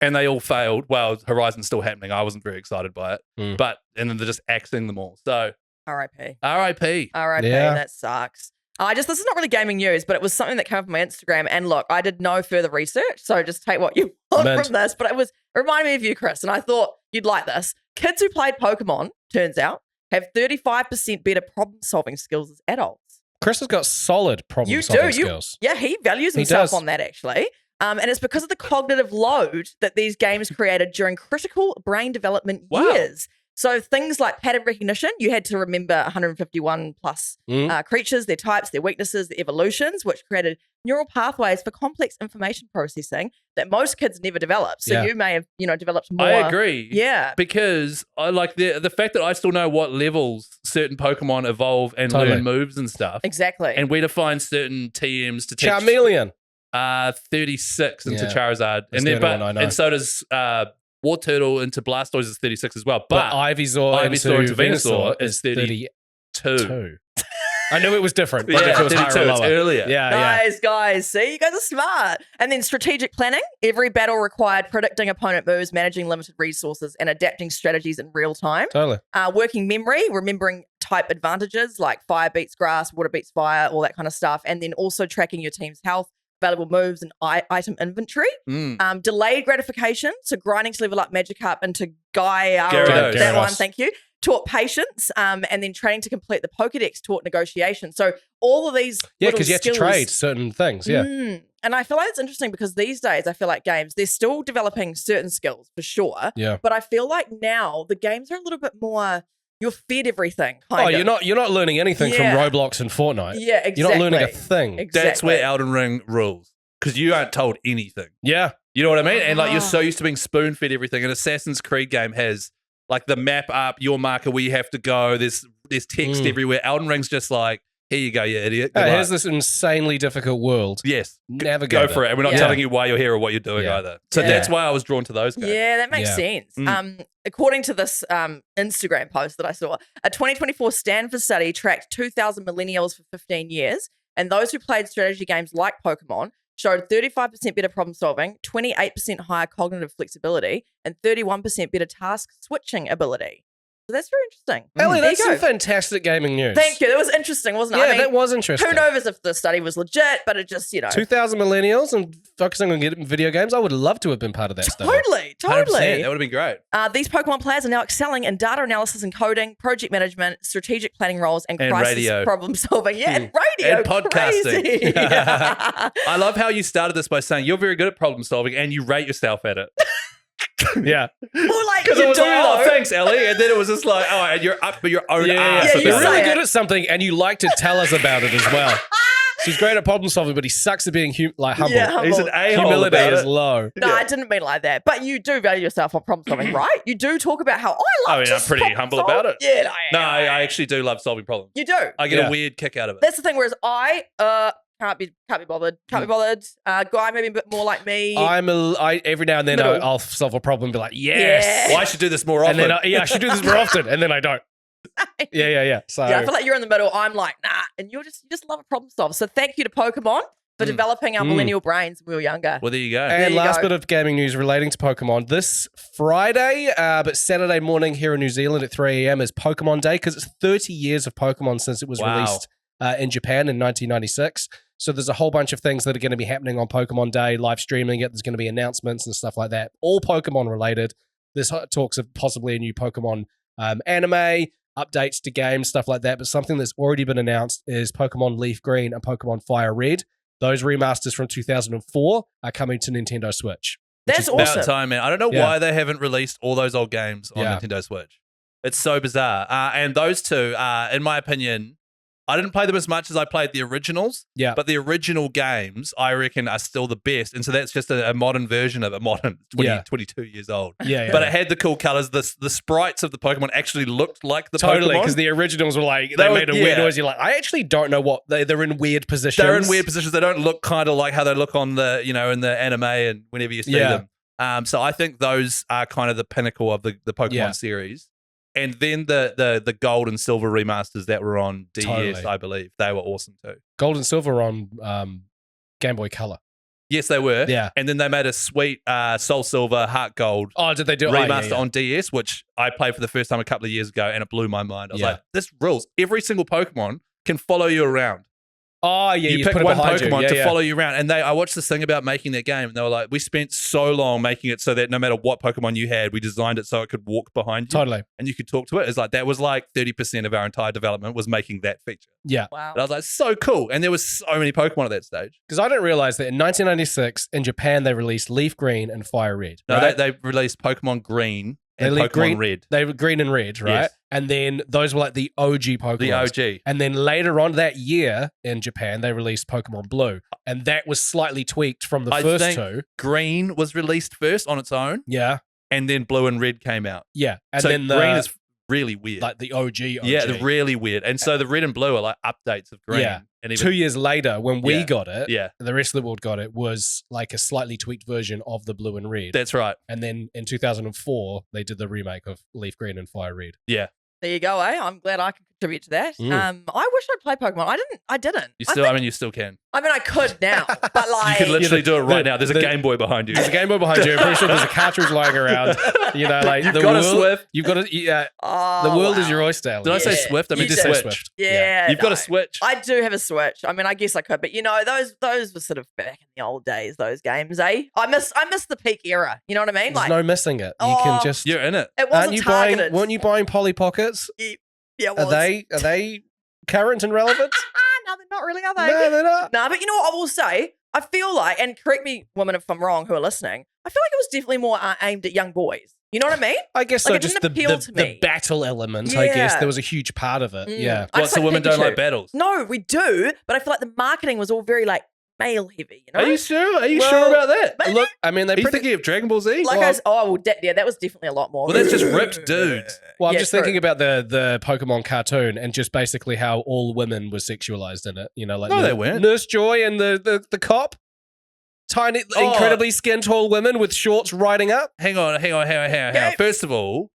S2: And they all failed. Well, Horizon's still happening. I wasn't very excited by it.
S3: Mm.
S2: And then they're just axing them all. So
S1: RIP.
S2: RIP.
S1: RIP.
S3: Yeah.
S1: That sucks. This is not really gaming news, but it was something that came up on my Instagram. And look, I did no further research, so just take what you want
S3: Mint.
S1: from this. But it reminded me of you, Chris, and I thought you'd like this. Kids who played Pokemon, turns out, have 35% better problem-solving skills as adults.
S3: Chris has got solid problem-solving skills.
S1: Yeah, he values himself
S3: does.
S1: on that, actually. And it's because of the cognitive load that these games created during critical brain development years. So things like pattern recognition, you had to remember 151 plus creatures, their types, their weaknesses, their evolutions, which created neural pathways for complex information processing that most kids never develop. So you may have, developed more.
S2: I agree.
S1: Yeah.
S2: Because I like the fact that I still know what levels certain Pokemon evolve and learn moves and stuff.
S1: Exactly.
S2: And where to find certain TMs to teach.
S3: Charmeleon.
S2: 36 into Charizard.
S3: That's the only one I know.
S2: And so does War Turtle into Blastoise is 36 as well. But
S3: Ivysaur into Venusaur is 32. I knew it was different. But it was
S2: 32. It's earlier.
S1: Guys, see, you guys are smart. And then strategic planning. Every battle required predicting opponent moves, managing limited resources, and adapting strategies in real time.
S3: Totally.
S1: Working memory, remembering type advantages like fire beats grass, water beats fire, all that kind of stuff. And then also tracking your team's health, available moves, and item inventory. Delayed gratification, so grinding to level up Magikarp into Gyarados. That one, thank you. Taught patience, and then training to complete the Pokedex taught negotiation. So all of these
S3: because you have to trade certain things,
S1: And I feel like it's interesting because these days I feel like games, they're still developing certain skills for sure.
S3: Yeah.
S1: But I feel like now the games are a little bit more, you're fed everything, kind of.
S3: You're not learning anything from Roblox and Fortnite.
S1: Yeah, exactly.
S3: You're not learning a thing.
S1: Exactly.
S2: That's where Elden Ring rules. Because you aren't told anything.
S3: Yeah.
S2: You know what I mean? And like you're so used to being spoon-fed everything. An Assassin's Creed game has like the map up, your marker where you have to go. There's text everywhere. Elden Ring's just like, here you go, you idiot.
S3: Here's this insanely difficult world.
S2: Yes.
S3: Navigate
S2: Go for it. And we're not telling you why you're here or what you're doing either. So that's why I was drawn to those games.
S1: Yeah, that makes sense. According to this Instagram post that I saw, a 2024 Stanford study tracked 2,000 millennials for 15 years, and those who played strategy games like Pokemon showed 35% better problem solving, 28% higher cognitive flexibility, and 31% better task switching ability. So that's very interesting.
S3: Ellie, that's some fantastic gaming news.
S1: Thank you. That was interesting, wasn't it?
S3: Yeah, that was interesting.
S1: Who knows if the study was legit, but it just,
S3: 2,000 millennials and focusing on getting video games. I would love to have been part of that study.
S1: Totally.
S2: 100%. That would have been great.
S1: These Pokemon players are now excelling in data analysis and coding, project management, strategic planning roles, and crisis
S2: radio.
S1: problem solving. Yeah, and radio.
S2: And podcasting.
S1: Crazy.
S2: I love how you started this by saying you're very good at problem solving and you rate yourself at it.
S3: Yeah.
S1: Well, like,
S2: because it was like, oh, thanks, Ellie. And then it was just like, oh, and you're up for your own ass.
S3: You're really good at something and you like to tell us about it as well. She's great at problem solving, but he sucks at being humble.
S1: Yeah, humble.
S2: He's an a-hole.
S3: Humility
S2: about
S3: is
S2: it.
S3: low.
S1: No, I didn't mean like that. But you do value yourself on problem solving, right? You do talk about how, I love
S2: I'm pretty humble about it.
S1: Yeah,
S2: I actually do love solving problems.
S1: You do.
S2: I get a weird kick out of it.
S1: That's the thing, whereas I can't be bothered. Guy maybe a bit more like me.
S3: Every now and then I'll solve a problem and be like, yes.
S2: Well, I should do this more often.
S3: And then I should do this more often, and then I don't. Yeah. So
S1: I feel like you're in the middle. I'm like, nah, and you just love a problem solve. So thank you to Pokemon for developing our millennial brains when we were younger.
S2: Well, there you go.
S3: And last bit of gaming news relating to Pokemon. This Friday, but Saturday morning here in New Zealand at 3 a.m. is Pokemon Day because it's 30 years of Pokemon since it was released in Japan in 1996. So there's a whole bunch of things that are going to be happening on Pokemon Day, live streaming it. There's going to be announcements and stuff like that, all Pokemon related. There's talks of possibly a new Pokemon anime, updates to games, stuff like that. But something that's already been announced is Pokemon Leaf Green and Pokemon Fire Red. Those remasters from 2004 are coming to Nintendo Switch.
S1: That's awesome.
S2: About time, man. I don't know why they haven't released all those old games on Nintendo Switch. It's so bizarre. And those two, in my opinion, I didn't play them as much as I played the originals.
S3: Yeah.
S2: But the original games, I reckon, are still the best. And so that's just a modern version of it. Modern, 22 years old.
S3: Yeah.
S2: But it had the cool colors. The sprites of the Pokemon actually looked like the Pokemon.
S3: Totally, because the originals were like, they made a weird noise. You're like, I actually don't know what, they're in weird positions.
S2: They're in weird positions. They don't look kind of like how they look on the, in the anime and whenever you see them. So I think those are kind of the pinnacle of the Pokemon series. And then the gold and silver remasters that were on DS, I believe, they were awesome too.
S3: Gold and silver on Game Boy Color.
S2: Yes, they were.
S3: Yeah.
S2: And then they made a sweet Soul Silver, Heart Gold
S3: did they do
S2: remaster on DS, which I played for the first time a couple of years ago, and it blew my mind. I was like, this rules. Every single Pokemon can follow you around.
S3: Oh, yeah,
S2: you
S3: put
S2: pick
S3: it
S2: one
S3: behind
S2: Pokemon
S3: you.
S2: to
S3: Yeah.
S2: follow you around. And I watched this thing about making that game, and they were like, we spent so long making it so that no matter what Pokemon you had, we designed it so it could walk behind you.
S3: Totally.
S2: And you could talk to it. It's like, that was like 30% of our entire development was making that feature.
S3: Yeah.
S1: Wow.
S2: And I was like, so cool. And there was so many Pokemon at that stage.
S3: Because I didn't realize that in 1996, in Japan, they released Leaf Green and Fire Red.
S2: No,
S3: right?
S2: they released Pokemon Green
S3: They
S2: and
S3: leave
S2: Pokemon Red.
S3: They were green and red, right?
S2: Yes.
S3: And then those were like the OG Pokemon.
S2: The OG.
S3: And then later on that year in Japan, they released Pokemon Blue. And that was slightly tweaked from the
S2: I
S3: first
S2: think
S3: two.
S2: Green was released first on its own,
S3: Yeah.
S2: and then Blue and Red came out.
S3: Yeah. And
S2: so
S3: then the
S2: Green is really weird.
S3: like the OG.
S2: Yeah, they're really weird. And so the Red and Blue are like updates of Green.
S3: Yeah.
S2: And even,
S3: 2 years later, when we
S2: Yeah.
S3: got it,
S2: yeah,
S3: and the rest of the world got it, was like a slightly tweaked version of the Blue and Red.
S2: that's right.
S3: And then in 2004, they did the remake of Leaf Green and Fire Red.
S2: Yeah.
S1: There you go, eh? I'm glad I can contribute to that.
S3: Mm.
S1: I wish I'd played Pokemon. I didn't.
S2: You still, I mean, you still can.
S1: I mean, I could now, but like,
S2: You could literally do it right
S3: the-
S2: now. There's a
S3: the-
S2: Game Boy behind you.
S3: There's a Game Boy behind you. I'm pretty sure there's a cartridge lying around. You know, like
S2: You've
S3: the
S2: got a
S3: world,
S2: Swift.
S3: You've got to. Yeah,
S1: oh,
S3: the world is
S1: wow.
S3: your oyster. Ellie.
S2: Did I say
S1: Yeah.
S2: Swift? I mean,
S1: You
S2: just
S1: did.
S2: Switch.
S1: Yeah,
S2: You've got
S1: no.
S2: a Switch.
S1: I do have a Switch. I mean, I guess I could, but you know, those were sort of back in the old days. Those games, eh? I miss the peak era. You know what I mean?
S3: There's no missing it. You
S1: Oh,
S3: can just.
S2: You're in it.
S1: It
S3: Aren't
S1: wasn't
S3: you
S1: targeted.
S3: buying? Weren't you buying Polly Pockets?
S1: Yeah, it
S3: Are
S1: was.
S3: they current and relevant?
S1: No, they're not really, are they?
S3: No, they're not.
S1: No, but you know what I will say? I feel like, and correct me, women, if I'm wrong, who are listening, I feel like it was definitely more aimed at young boys. You know what I mean?
S3: I guess
S1: Like,
S3: so.
S1: it
S3: Just
S1: didn't
S3: the
S1: appeal to me.
S3: battle element. I guess
S1: Yeah.
S3: there was a huge part of it.
S1: Mm.
S3: Yeah.
S1: I
S2: What,
S1: just
S2: so
S1: like
S2: women don't
S1: Pikachu.
S2: like battles?
S1: No, we do, but I feel like the marketing was all very like male heavy. You know?
S2: Are you sure? Are you
S1: Well,
S2: sure about that?
S1: but-
S3: Look, I mean, they
S2: Are you
S3: pretty.
S2: thinking of Dragon Ball Z?
S1: Like yeah, that was definitely a lot more.
S2: Well, that's just ripped dudes.
S3: Well, I'm
S1: Yeah,
S3: just
S1: true.
S3: thinking about the Pokemon cartoon and just basically how all women were sexualized in it. You know, like
S2: No, they weren't.
S3: Nurse Joy and the cop, tiny,
S2: Oh.
S3: incredibly skin tall women with shorts riding up.
S2: Hang on.
S1: Yeah.
S2: First of all,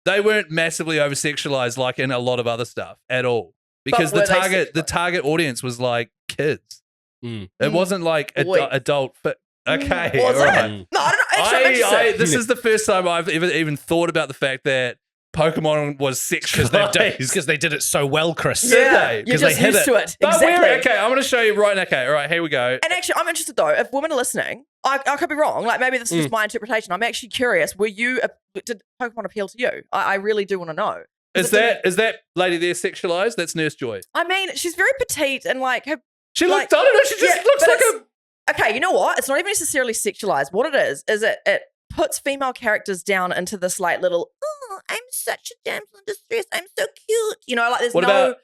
S2: they weren't massively over sexualized like in a lot of other stuff at all. Because
S1: But were they
S2: the target audience was like kids.
S3: Mm.
S2: It wasn't like
S1: Boys.
S2: adult fit. Okay.
S1: Was
S2: all
S1: it?
S2: right.
S3: Mm.
S1: No, I don't know. Actually, I'm interested.
S2: This is the first time I've even thought about the fact that Pokemon was sexualized.
S3: Because they did it so well, Chris.
S2: Did they?
S1: You're
S3: 'Cause they
S1: just
S3: hit
S1: used
S3: it.
S1: to it.
S2: But
S1: Exactly.
S2: we're okay. I'm going to show you right now. Okay, all right, here we go.
S1: And actually, I'm interested though. If women are listening, I could be wrong. Like maybe this is just my interpretation. I'm actually curious. Did Pokemon appeal to you? I really do want to know.
S2: Is that lady there sexualized? That's Nurse Joy.
S1: I mean, she's very petite and like her.
S2: She
S1: Like-
S2: looks. I don't know. She just
S1: Yeah,
S2: looks
S1: but
S2: like
S1: it's-
S2: a.
S1: Okay, you know what? It's not even necessarily sexualized. What it is it puts female characters down into this like little. Oh, I'm such a damsel in distress. I'm so cute. You know, like there's
S2: What
S1: no.
S2: about,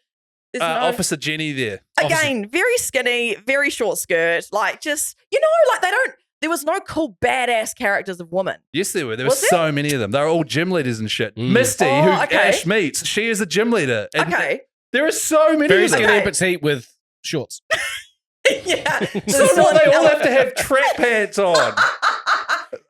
S1: there's no.
S2: Officer Jenny there.
S1: Again, very skinny, very short skirt. Like just like they don't. There was no cool badass characters of women.
S2: Yes, there were. There were
S1: Was there?
S2: so many of them. They were all gym leaders and shit.
S3: Mm.
S2: Misty,
S1: Oh,
S2: who
S1: okay.
S2: Ash meets, she is a gym leader. And
S1: Okay.
S2: there are so many
S3: Very
S2: of them.
S3: skinny and
S1: Okay.
S3: petite with shorts.
S1: Yeah.
S2: So what, they all have to have track pants on.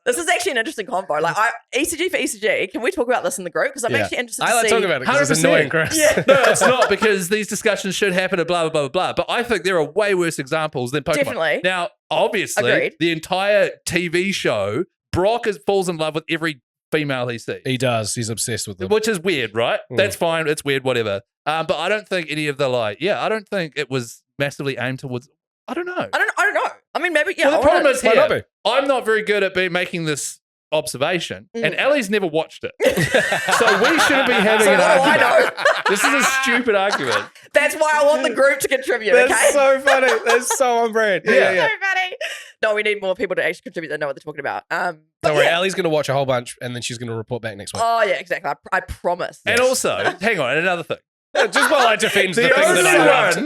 S1: This is actually an interesting convo. Like ECG for ECG. Can we talk about this in the group? Because I'm
S3: Yeah.
S1: actually interested
S3: I
S1: to
S3: like
S1: see.
S3: talking about it because it's
S2: 100%.
S3: annoying, Chris.
S1: Yeah.
S2: No, it's not, because these discussions should happen at blah, blah, blah, blah, blah. But I think there are way worse examples than Pokemon.
S1: Definitely.
S2: Now, obviously,
S1: Agreed.
S2: the entire TV show, Brock falls in love with every female he sees.
S3: He does. He's obsessed with them.
S2: Which is weird, right?
S3: Mm.
S2: That's fine. It's weird, whatever. But I don't think any of the I don't think it was massively aimed towards. I don't know.
S1: I don't know. I mean, maybe yeah.
S2: Well, the
S1: I wanna-
S2: problem is
S3: Might not
S2: here, I'm not very good at making this observation, and
S1: Mm.
S2: Ellie's never watched it, so we shouldn't be having
S1: So
S2: an
S1: what do I
S2: argument.
S1: know?
S2: This is a stupid argument.
S1: That's why I want the group to contribute.
S3: That's
S1: okay.
S3: so funny. That's so on brand. Yeah, yeah.
S1: So funny. No, we need more people to actually contribute that know what they're talking about. But
S3: Don't worry,
S1: yeah.
S3: Ellie's going to watch a whole bunch and then she's going to report back next week.
S1: Oh yeah, exactly. I promise.
S2: And also, hang on, and another thing.
S3: Just while I defend the
S2: The
S3: thing
S2: only
S3: that I loved.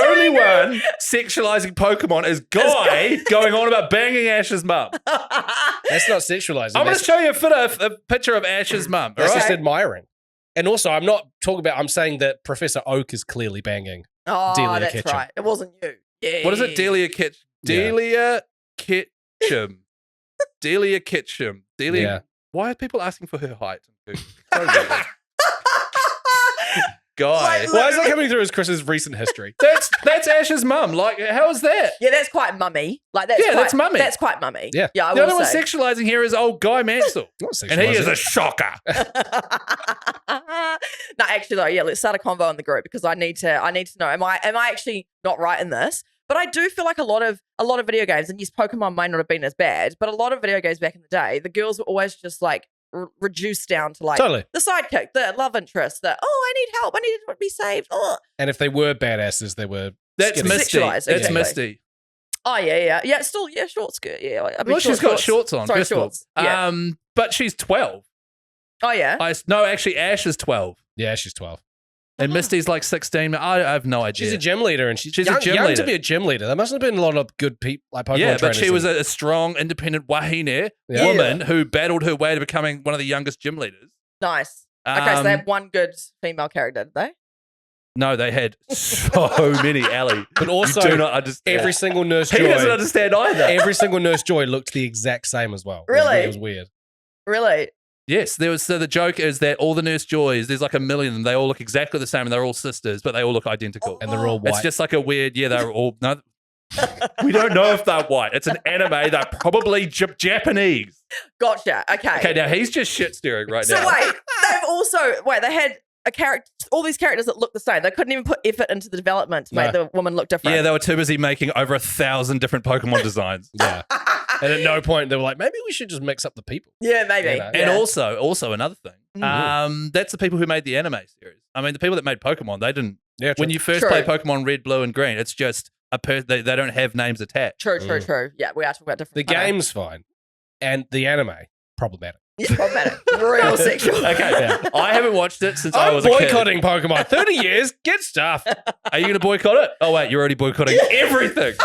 S2: only one sexualizing Pokemon is Guy going on about banging Ash's mum.
S3: That's not sexualizing.
S2: I'm going
S3: That's,
S2: to show you a picture of Ash's mum. all
S3: that's
S2: right?
S3: just admiring. And also, I'm not talking about, I'm saying that Professor Oak is clearly banging.
S1: Oh,
S3: Delia
S1: that's
S3: Ketchum.
S1: right. It wasn't you. Yeah.
S2: What is it? Delia Ketchum.
S3: Yeah.
S2: Delia Ketchum. Delia Ketchum. Delia.
S3: Yeah.
S2: Why are people asking for her height? So weird. guy.
S1: Like,
S3: Why is that coming through as Chris's recent history?
S2: That's Ash's mum. Like, how is that?
S1: Yeah, that's quite mummy. Like that's
S2: Yeah,
S1: quite,
S2: that's mummy.
S1: That's quite mummy.
S3: Yeah.
S1: I
S2: The
S1: will
S2: only one
S1: say.
S2: sexualizing here is old Guy Mansell. And he is a shocker.
S1: No, actually though, yeah, let's start a convo in the group because I need to know, am I actually not right in this? But I do feel like a lot of video games, and yes, Pokemon might not have been as bad, but a lot of video games back in the day, the girls were always just like reduced down to like
S3: Totally.
S1: the sidekick, the love interest, I need help, I need to be saved. Oh.
S3: And if they were badasses, they were
S2: That's
S3: skinny.
S2: Misty.
S1: Sexualized,
S2: That's
S1: exactly.
S2: Misty.
S1: Oh yeah, still short skirt, yeah. I mean,
S2: Well, she's got shorts on.
S1: Sorry,
S2: first of all.
S1: shorts. Yeah.
S2: But she's 12.
S1: Oh yeah.
S2: No, actually, Ash is 12.
S3: Yeah, she's 12.
S2: And Misty's like 16. I have no idea.
S3: She's a gym leader, and she's
S2: She's a
S3: young,
S2: gym
S3: young
S2: leader.
S3: to be a gym leader. There must have been a lot of good people, like Pokemon
S2: Yeah, but
S3: trainers
S2: she was
S3: in-
S2: a strong, independent wahine
S3: Yeah.
S2: woman who battled her way to becoming one of the youngest gym leaders.
S1: Nice. Okay, so they
S2: Um,
S1: have one good female character, did they?
S2: No, they had so many, Ellie.
S3: But also,
S2: you do not understand.
S3: every single Nurse
S2: He doesn't
S3: Joy,
S2: understand either.
S3: every single Nurse Joy looked the exact same as well.
S1: Really?
S3: It was weird.
S1: Really?
S2: Yes, there was. So the joke is that all the Nurse Joys, there's like a million of them. They all look exactly the same, and they're all sisters, but they all look identical.
S3: And they're all white.
S2: It's just like a weird. Yeah, they're all. No, we don't know if they're white. It's an anime. They're probably Japanese.
S1: Gotcha. Okay.
S2: Okay, now he's just shit staring right
S1: So
S2: now.
S1: they had a character, all these characters that look the same. They couldn't even put effort into the development to make the woman look different.
S2: Yeah, they were too busy making over 1,000 different Pokemon designs.
S3: Yeah. And at no point they were like, maybe we should just mix up the people.
S1: Yeah, maybe.
S3: You know.
S2: And
S1: Yeah.
S2: also another thing. That's the people who made the anime series. I mean, the people that made Pokemon, they didn't.
S3: Yeah,
S2: When you first
S1: True.
S2: play Pokemon Red, Blue, and Green, it's just they don't have names attached.
S1: True. Yeah, we are talking about
S3: the
S1: different. okay.
S3: game's fine, and the anime problematic.
S1: Yeah, problematic. Real sexual.
S2: Okay,
S3: Yeah.
S2: I haven't watched it since I
S3: I'm
S2: was a kid.
S3: boycotting Pokemon. 30 years, get stuff.
S2: Are you going to boycott it? Oh wait, you're already boycotting everything.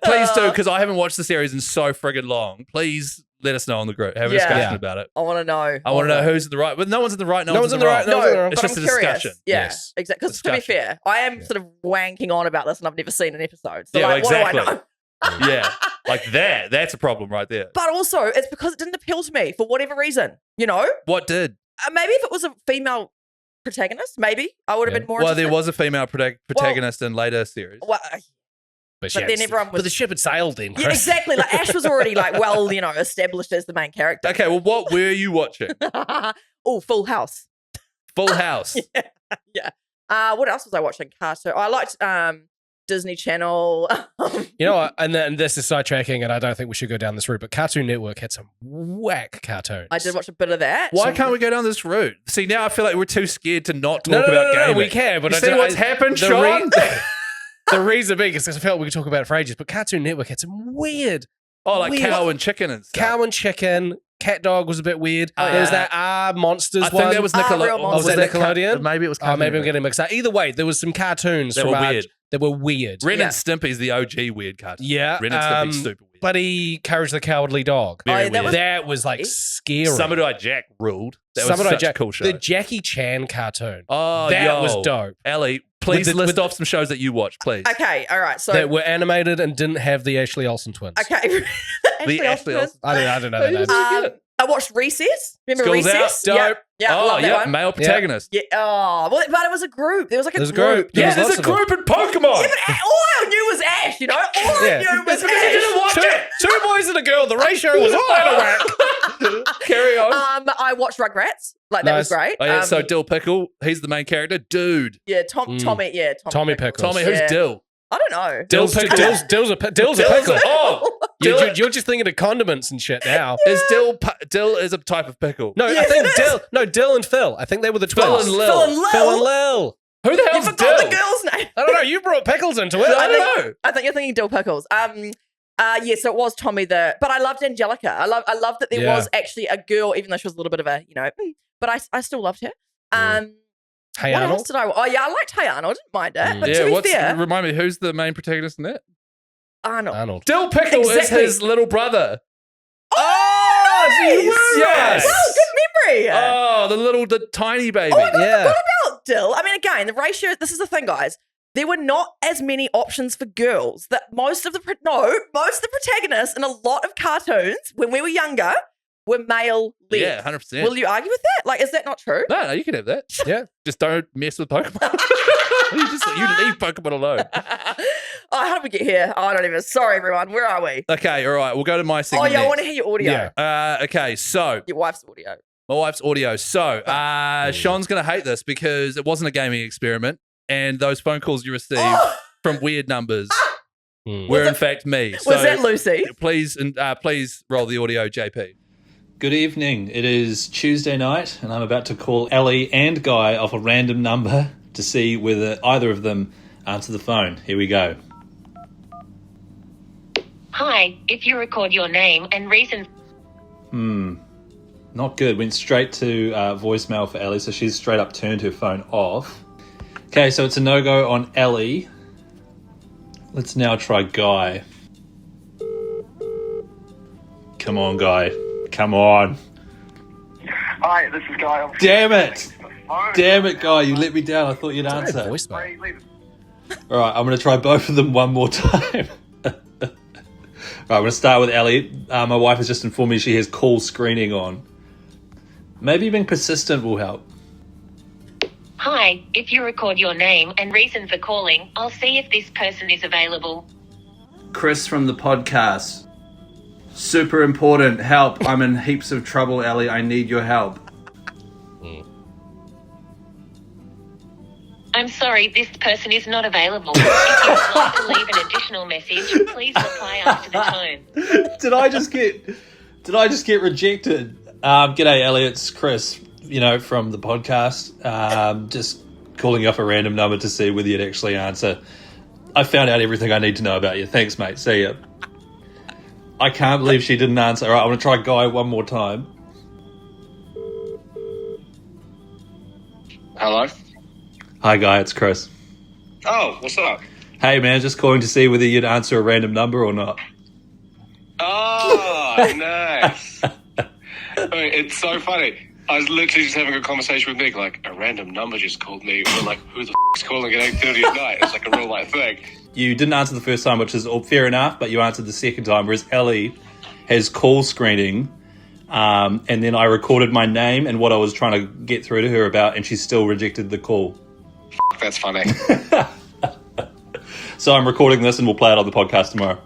S2: Please do, because I haven't watched the series in so friggin' long. Please let us know on the group. Have a
S1: Yeah.
S2: discussion
S3: Yeah.
S2: about it.
S1: I want to know.
S2: I want to know who's in the right. But no one's in the right. No one's in the wrong.
S3: No one's in the wrong.
S2: It's
S1: but
S2: just
S1: I'm
S2: a
S1: curious.
S2: discussion.
S1: Yeah,
S3: Yes.
S1: exactly. Because to be
S2: Discussion.
S1: fair, I am sort of wanking on about this and I've never seen an episode. So
S2: Yeah,
S1: like,
S2: exactly.
S1: what do I know?
S2: Yeah, like that. That's a problem right there.
S1: But also, it's because it didn't appeal to me for whatever reason. You know,
S2: What did?
S1: maybe if it was a female protagonist, maybe I would have
S3: Yeah.
S1: been more.
S2: Well,
S1: interested.
S2: there was a female protagonist in later series.
S1: Well,
S3: But
S1: then everyone was-
S3: But the ship had sailed then,
S1: yeah,
S3: Chris.
S1: exactly. Like Ash was already like established as the main character.
S2: Okay, well, what were you watching?
S1: Oh, Full House.
S2: Full House.
S1: Yeah. What else was I watching? Cartoon. I liked Disney Channel.
S3: You know what? And this is sidetracking, and I don't think we should go down this route, but Cartoon Network had some whack cartoons.
S1: I did watch a bit of that.
S2: Why can't we go down this route? See, now I feel like we're too scared to not talk
S3: No,
S2: about gaming.
S3: we can, but
S2: You
S3: I
S2: see
S3: don't-
S2: what's happened,
S3: the
S2: Sean?
S3: The reason being is because I felt we could talk about it for ages, but Cartoon Network had some weird
S2: Oh, like
S3: Weird.
S2: cow and chicken and stuff.
S3: cow and chicken. Cat Dog was a bit weird.
S1: Oh,
S3: There was
S1: yeah.
S3: that Monsters
S2: I
S3: one.
S2: think that was
S1: Real
S2: Nickelodeon.
S1: Monsters.
S3: Was that Nickelodeon?
S2: Maybe it was.
S3: Oh, maybe I'm
S2: Cartoon
S3: getting mixed up. Either way, there was some cartoons
S2: They
S3: from
S2: were
S3: our-
S2: weird.
S3: that were weird.
S2: Ren
S1: Yeah.
S2: and Stimpy's the OG weird cartoon.
S3: Yeah,
S2: Ren and Stimpy's super weird.
S3: Bloody Courage the Cowardly Dog.
S2: Very
S1: Oh, yeah, that
S2: weird.
S3: That was like scary.
S2: Samurai Jack ruled. That was
S3: Samurai
S2: such
S3: Jack.
S2: a cool show.
S3: The Jackie Chan cartoon.
S2: Oh,
S3: that
S2: yo.
S3: was dope.
S2: Ellie, please
S3: With the-
S2: list off some shows that you watch, please.
S1: Okay, all right. So
S3: That were animated and didn't have the Ashley Olsen twins.
S1: okay.
S2: Ashley Olsen.
S3: I don't know that name.
S1: I watched Recess. Remember
S2: School's Out.
S1: Recess?
S3: Dope.
S1: Yeah, yeah,
S2: Oh,
S1: love that
S2: yeah,
S1: one.
S2: male protagonist.
S1: Yeah. Oh, well, but it was a group. There was like a
S3: There's a
S1: group.
S3: group. There
S2: Yeah,
S3: was
S2: there's
S3: lots
S2: a
S3: of them.
S2: group in Pokemon.
S1: Yeah, but all I knew was Ash. You know, all
S3: Yeah.
S1: I knew was
S2: That's because you
S1: Ash.
S2: didn't watch it.
S3: Two boys and a girl. The ratio was all out of whack.
S2: Carry on.
S1: I watched Rugrats. Like that was
S3: Nice.
S1: great.
S2: Oh, yeah, so Dill Pickle, he's the main character. Dude.
S1: yeah, Tommy. Yeah,
S3: Tommy Pickles.
S2: Tommy, who's
S1: Yeah.
S2: Dill?
S1: I don't know.
S3: Dill's a pickle.
S2: Oh,
S3: You're just thinking of condiments and shit now.
S2: is Dill is a type of pickle.
S3: No,
S1: Yeah,
S3: I think
S1: it is.
S3: Dill and Phil. I think they were the twins.
S2: Phil and Lil.
S1: Phil and Lil.
S3: Phil and Lil.
S2: Who the
S1: You
S2: hell's
S1: forgot
S2: Dill?
S1: the girl's name.
S3: I don't know. You brought pickles into it.
S2: I don't know.
S1: I think you're thinking Dill Pickles. Yeah, so it was Tommy but I loved Angelica. I loved that there
S3: Yeah.
S1: was actually a girl, even though she was a little bit of a, but I still loved her.
S3: Hey
S1: What
S3: Arnold.
S1: else did I? Oh yeah, I liked Hey Arnold. Didn't mind it. But to be fair,
S2: remind me, who's the main protagonist in that?
S1: Arnold.
S2: Dill Pickle
S1: Exactly.
S2: is his little brother.
S1: Oh,
S2: so you were
S1: yes.
S2: right.
S1: Oh, good memory.
S2: Oh, the tiny baby.
S1: Oh my God, I
S3: Yeah.
S1: forgot about Dill. I mean, again, the ratio. This is the thing, guys. There were not as many options for girls. That most of the protagonists in a lot of cartoons when we were younger were male-led.
S2: Yeah, 100%.
S1: Will you argue with that? Like, is that not true?
S2: No, you can have that.
S3: Yeah.
S2: Just don't mess with Pokemon. you leave Pokemon alone.
S1: How did we get here? I don't even. Sorry, everyone. Where are we?
S2: Okay, all right. We'll go to my
S1: Oh,
S2: segment.
S1: yeah, I want to hear your audio.
S3: Yeah.
S2: Okay, so
S1: Your wife's audio.
S2: my wife's audio. So Sean's going to hate this because it wasn't a gaming experiment, and those phone calls you received from weird numbers were in fact me.
S1: Was that Lucy?
S2: Please roll the audio, JP.
S4: Good evening. It is Tuesday night, and I'm about to call Ellie and Guy off a random number to see whether either of them answer the phone. Here we go.
S5: Hi, if you record your name and reason.
S4: Not good. Went straight to voicemail for Ellie, so she's straight up turned her phone off. Okay, so it's a no-go on Ellie. Let's now try Guy. Come on, Guy. Come on.
S6: Hi, this is Guy.
S4: Damn it! Damn it, Guy. You let me down. I thought you'd answer.
S3: Voicemail.
S4: All right, I'm going to try both of them one more time. Right, I'm going to start with Ellie. My wife has just informed me she has call screening on. Maybe being persistent will help.
S5: Hi, if you record your name and reason for calling, I'll see if this person is available.
S4: Chris from the podcast. Super important. Help. I'm in heaps of trouble, Ellie. I need your help.
S5: I'm sorry, this person is not available. If you would like to leave an additional message, please reply after the tone.
S4: Did I just get rejected? G'day, Ellie. It's Chris, from the podcast. Just calling you off a random number to see whether you'd actually answer. I found out everything I need to know about you. Thanks, mate. See ya. I can't believe she didn't answer. All right, I'm going to try Guy one more time.
S6: Hello?
S4: Hi, Guy. It's Chris.
S6: Oh, what's up?
S4: Hey, man. Just calling to see whether you'd answer a random number or not.
S6: Oh, nice. It's so funny. I was literally just having a conversation with Nick, like, a random number just called me. We're like, who the is calling at 8:30 at night? It's like a real life thing.
S4: You didn't answer the first time, which is all fair enough, but you answered the second time, whereas Ellie has call screening, and then I recorded my name and what I was trying to get through to her about, and she still rejected the call.
S6: That's funny.
S4: So I'm recording this and we'll play it on the podcast tomorrow.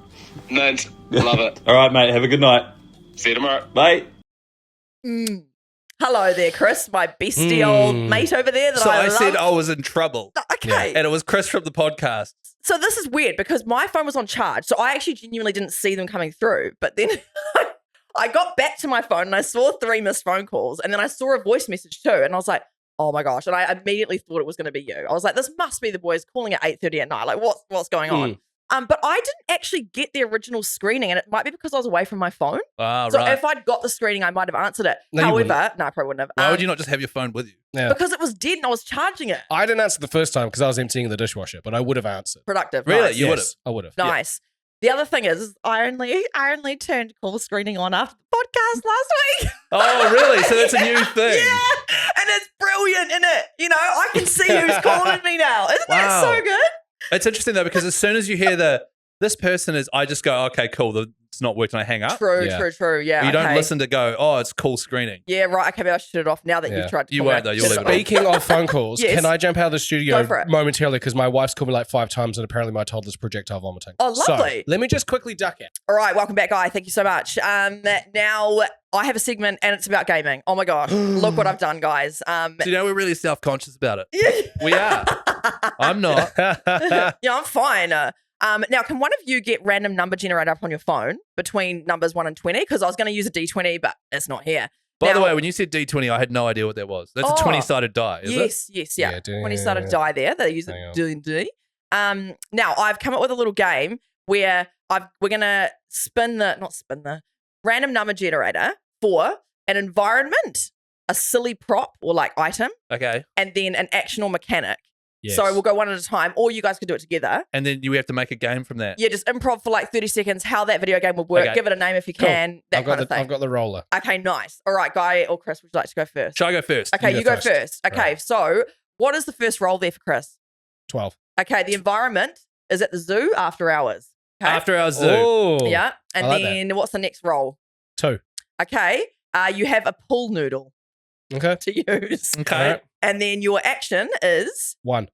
S6: Nice. Love it.
S4: All right, mate. Have a good night.
S6: See you tomorrow.
S4: Bye.
S1: Hello there, Chris, my bestie old mate over there that
S2: So
S1: I
S2: I
S1: love.
S2: said I was in trouble.
S1: Okay.
S2: And it was Chris from the podcast.
S1: So this is weird because my phone was on charge. So I actually genuinely didn't see them coming through. But then I got back to my phone and I saw 3 missed phone calls. And then I saw a voice message too. And I was like, oh my gosh. And I immediately thought it was going to be you. I was like, this must be the boys calling at 8:30 at night. Like, what's going on? But I didn't actually get the original screening, and it might be because I was away from my phone.
S2: Ah,
S1: So
S2: right.
S1: if I'd got the screening, I might have answered it.
S3: No, you
S1: However, no, I probably wouldn't have.
S2: Why would you not just have your phone with you?
S3: Yeah.
S1: Because it was dead and I was charging it.
S3: I didn't answer the first time because I was emptying the dishwasher, but I would have answered.
S1: Productive.
S2: Really?
S1: Nice.
S2: You would have?
S3: I would have.
S1: Nice. The other thing is I only turned call screening on after the podcast last week.
S2: Oh, really? So that's a new thing.
S1: Yeah, and it's brilliant, isn't it? I can see who's calling me now. Isn't that so good?
S2: It's interesting though, because as soon as you hear this person is, I just go, okay, cool, it's not worked, and I hang up.
S1: True. Yeah,
S2: You don't
S1: okay.
S2: listen to go, oh, it's call screening.
S1: Yeah, right. Okay, maybe I should turn it off now that
S3: Yeah.
S1: you've tried to
S2: You
S1: call me
S2: won't
S1: out.
S2: though, you'll leave it on.
S3: Speaking of phone calls,
S1: Yes.
S3: can I jump out of the
S1: Go
S3: studio
S1: for it.
S3: momentarily because my wife's called me like 5 times and apparently my toddler's projectile vomiting.
S1: Oh, lovely.
S3: So, let me just quickly duck it.
S1: All right, welcome back, Guy. Thank you so much. Now I have a segment and it's about gaming. Oh my gosh, look what I've done, guys.
S2: So we're really self-conscious about it. We are. I'm not.
S1: Yeah, I'm fine. Now, can one of you get random number generator up on your phone between numbers 1 and 20? Because I was going to use a D20, but it's not here.
S2: By the
S1: Now-
S2: way, when you said D20, I had no idea what that was. That's a 20-sided die, is it?
S1: Yes,
S3: Yeah,
S1: yeah. 20-sided die there. They use
S3: Hang
S1: it
S3: on.
S1: D&D. Now, I've come up with a little game where we're going to spin the random number generator for an environment, a silly prop or like item,
S2: Okay.
S1: and then an action or mechanic.
S3: Yes.
S1: So we'll go one at a time, or you guys could do it together.
S2: And then you have to make a game from that.
S1: Yeah, just improv for like 30 seconds, how that video game would work.
S2: Okay.
S1: Give it a name if you
S3: Cool.
S1: can, that
S3: I've got
S1: kind of thing.
S3: I've got the roller.
S1: Okay, nice. All right, Guy or Chris, would you like to go first?
S2: Shall I go first?
S1: Okay,
S3: You
S1: you
S3: go
S1: go
S3: first.
S1: first. Okay,
S3: Right.
S1: so what is the first roll there for Chris?
S3: 12.
S1: Okay, the environment is at the zoo after hours. Okay.
S2: After our zoo.
S3: Oh.
S1: Yeah. And
S3: I like
S1: then what's the next roll?
S3: 2.
S1: Okay. You have a pool noodle
S3: Okay.
S1: to use.
S2: Okay.
S3: All right.
S1: And then your action is
S3: 1.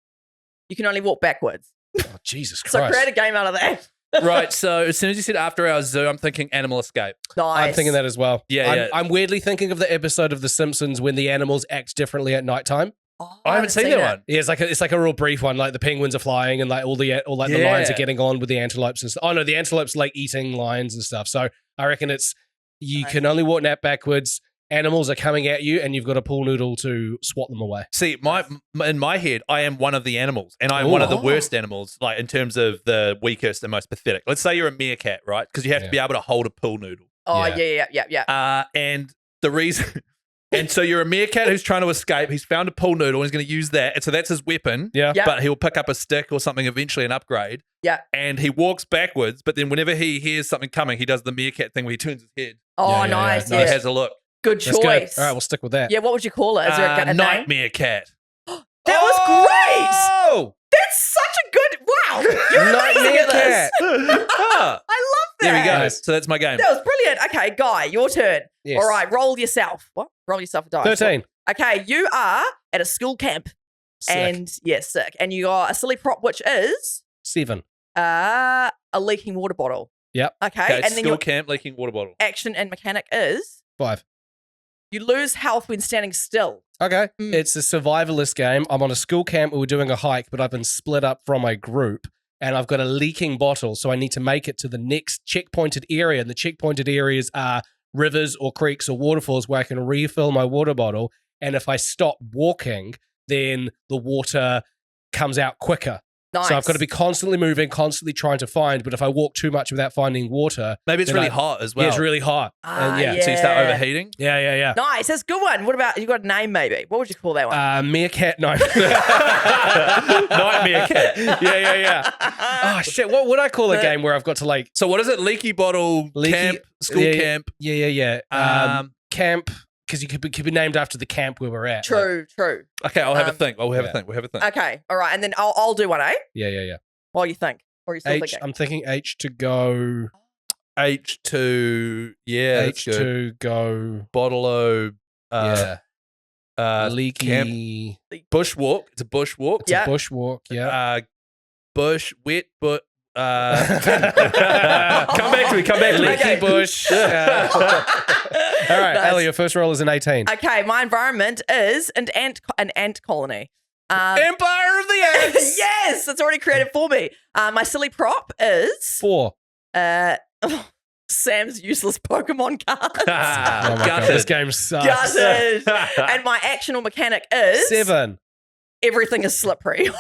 S1: you can only walk backwards.
S3: Oh, Jesus Christ.
S1: So create a game out of that.
S2: Right. So as soon as you said after hours zoo, I'm thinking animal escape.
S1: Nice.
S3: I'm thinking that as well.
S2: Yeah,
S3: I'm weirdly thinking of the episode of The Simpsons when the animals act differently at nighttime.
S1: Oh,
S2: I haven't seen that
S1: it.
S2: one.
S3: Yeah, it's like a real brief one. Like the penguins are flying and like the lions are getting on with the antelopes and stuff. Oh no, the antelopes like eating lions and stuff. So I reckon it's you
S1: Nice.
S3: can only walk backwards. Animals are coming at you, and you've got a pool noodle to swat them away.
S2: See, in my head, I am one of the animals, and I am one of the worst animals, like in terms of the weakest and most pathetic. Let's say you're a meerkat, right? Because you have to be able to hold a pool noodle.
S1: Oh,
S3: Yeah.
S1: yeah.
S2: And the reason, and so you're a meerkat who's trying to escape. He's found a pool noodle and he's going to use that, and so that's his weapon.
S3: Yeah.
S1: Yeah.
S2: But he'll pick up a stick or something eventually and upgrade.
S1: Yeah.
S2: And he walks backwards, but then whenever he hears something coming, he does the meerkat thing where he turns his head.
S1: Oh,
S3: Yeah,
S1: nice.
S2: And
S1: Yeah.
S2: he has a look.
S1: Good
S3: That's good.
S1: choice.
S3: All right, we'll stick with that.
S1: Yeah, what would you call it? Is there a name?
S2: Nightmare cat.
S1: That was great.
S2: Oh!
S1: That's such a good. Wow. You're amazing
S3: Nightmare
S1: at this.
S3: cat.
S2: Ah,
S1: I love that.
S2: there we go.
S3: Nice.
S2: So that's my game.
S1: That was brilliant. Okay, Guy, your turn.
S3: Yes.
S1: All right, roll yourself. What? Roll yourself a dice.
S3: 13.
S1: Okay, you are at a school camp.
S3: Sick.
S1: And sick. And you got a silly prop, which is
S3: 7.
S1: a leaking water bottle.
S3: Yep.
S1: Okay.
S2: Okay,
S1: And then
S2: school
S1: your
S2: camp leaking water bottle.
S1: action and mechanic is
S3: 5.
S1: you lose health when standing still.
S3: Okay.
S1: Mm.
S3: It's a survivalist game. I'm on a school camp. We're doing a hike, but I've been split up from my group and I've got a leaking bottle. So I need to make it to the next checkpointed area. And the checkpointed areas are rivers or creeks or waterfalls where I can refill my water bottle. And if I stop walking, then the water comes out quicker.
S1: Nice.
S3: So I've got to be constantly moving, constantly trying to find. But if I walk too much without finding water,
S2: Maybe it's
S3: then
S2: really
S3: I-
S2: hot as well.
S3: yeah, it's really hot. And yeah.
S2: So you start
S1: Yeah.
S2: overheating.
S3: Yeah.
S1: Nice. That's a good one. What about, you got a name maybe? What would you call that one?
S3: Meerkat, no.
S2: Nightmare cat.
S3: Yeah. Oh, shit. What would I call a game where I've got to like.
S2: So what is it? Leaky bottle, camp, school
S3: yeah,
S2: camp.
S3: Yeah. Camp, because you could be named after the camp where we're at.
S1: True.
S2: Okay, I'll have a
S1: Um,
S2: think. We'll have
S3: yeah.
S2: a think.
S1: Okay. All right. And then I'll do one, eh?
S3: Yeah.
S1: While you think. Or are you still
S3: H.
S1: thinking?
S3: I'm thinking H to go.
S2: H2, yeah,
S3: H
S2: that's good.
S3: to go.
S2: Bottle O,
S3: Leaky.
S2: camp, bushwalk. It's a bushwalk.
S1: Yeah.
S3: Bushwalk. Yeah.
S2: Bush, wet, but come back to me.
S3: Leaky
S1: Okay.
S3: bush. All right,
S1: Nice.
S3: Ellie, your first roll is an 18.
S1: Okay, my environment is an ant colony.
S3: Empire of the Ants.
S1: Yes, it's already created for me. My silly prop is
S3: 4.
S1: Sam's useless Pokemon cards.
S3: Oh my God, this game sucks.
S1: Gutted. And my action or mechanic is
S3: 7.
S1: everything is slippery. Okay.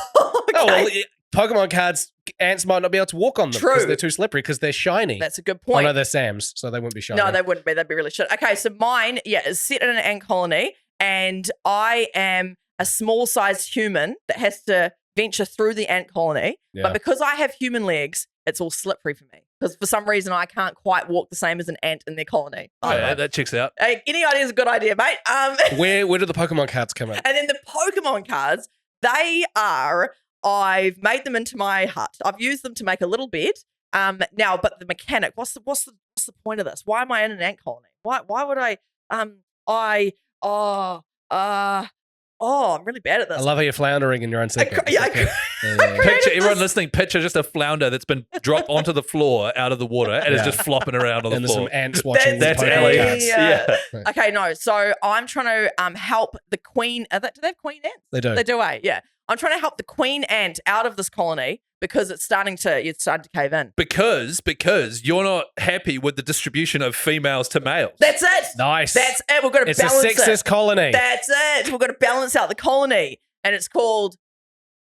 S3: Oh, well, Pokemon cards, ants might not be able to walk on them because
S1: True.
S3: they're too slippery because they're shiny.
S1: That's a good
S3: Oh,
S1: point.
S3: no, they're Sam's, so they wouldn't be shiny.
S1: No, they wouldn't be. They'd be really shit. Okay, so mine, is set in an ant colony, and I am a small-sized human that has to venture through the ant colony.
S3: Yeah.
S1: But because I have human legs, it's all slippery for me. Because for some reason, I can't quite walk the same as an ant in their colony. I don't know.
S2: that checks out.
S1: Hey, any idea is a good idea, mate.
S3: Where do the Pokemon cards come in?
S1: And then the Pokemon cards, I've made them into my hut. I've used them to make a little bed. Now, but the mechanic, what's the point of this? Why am I in an ant colony? Why would I? I'm really bad at this.
S3: I love how you're floundering in your own secret.
S1: Yeah,
S2: Picture everyone listening. Picture just a flounder that's been dropped onto the floor out of the water and is
S3: Yeah.
S2: just flopping around on
S3: And
S2: the
S3: there's
S2: floor.
S3: some ants watching
S2: That's
S3: the Pokemon
S2: Ellie.
S3: cards.
S1: Yeah.
S3: Right.
S1: Okay, no. So I'm trying to help the queen. Do they have queen ants?
S3: They do.
S1: They do, eh? Yeah. I'm trying to help the queen ant out of this colony because it's starting to cave in.
S2: Because you're not happy with the distribution of females to males.
S1: That's it.
S3: Nice.
S1: That's it. We've got to
S3: It's a
S1: balance
S3: sexist
S1: it.
S3: colony.
S1: That's it. We've got to balance out the colony, and it's called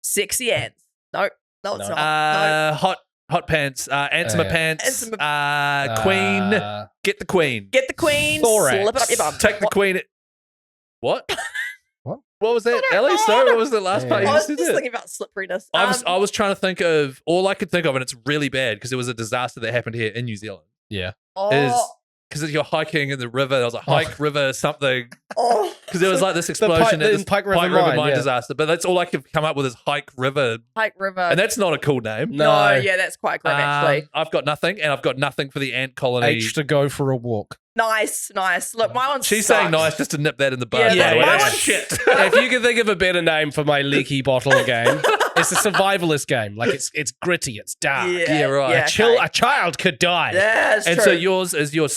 S1: sexy ants. No, it's
S3: No.
S1: not.
S2: Hot pants. Answer my
S3: Yeah.
S2: pants.
S1: Answer
S2: Queen. Get the queen.
S1: Get the queen.
S3: Thorax.
S1: Slip it up your bum.
S2: Take the queen. What?
S3: What?
S2: What was that,
S1: I don't
S2: Ellie?
S1: know.
S2: Sorry, what was the last
S3: Yeah.
S2: part you
S1: I was
S2: just
S1: just
S2: did?
S1: thinking about slipperiness.
S2: I was trying to think of all I could think of, and it's really bad because it was a disaster that happened here in New Zealand.
S3: Yeah.
S1: Oh,
S2: is because you're hiking in the river. There was a hike river something.
S1: Oh,
S2: Because there was like this explosion at this
S3: Pike River Mine,
S2: disaster. But that's all I could come up with is Hike River.
S1: Pike River.
S2: And that's not a cool name.
S1: no, yeah, that's quite grim actually.
S2: I've got nothing, and I've got nothing for the ant colony.
S3: H to go for a walk.
S1: Nice. Look, my one's
S2: She's
S1: sucks.
S2: saying nice just to nip that in the bud.
S1: Yeah,
S2: by the way.
S1: my
S2: That's
S1: one's-
S2: shit.
S3: If you can think of a better name for my leaky bottle game, it's a survivalist game. Like it's gritty, it's dark.
S2: Yeah, right.
S1: Yeah,
S3: A child could die.
S1: Yeah, that's
S2: And
S1: true.
S2: so yours is you're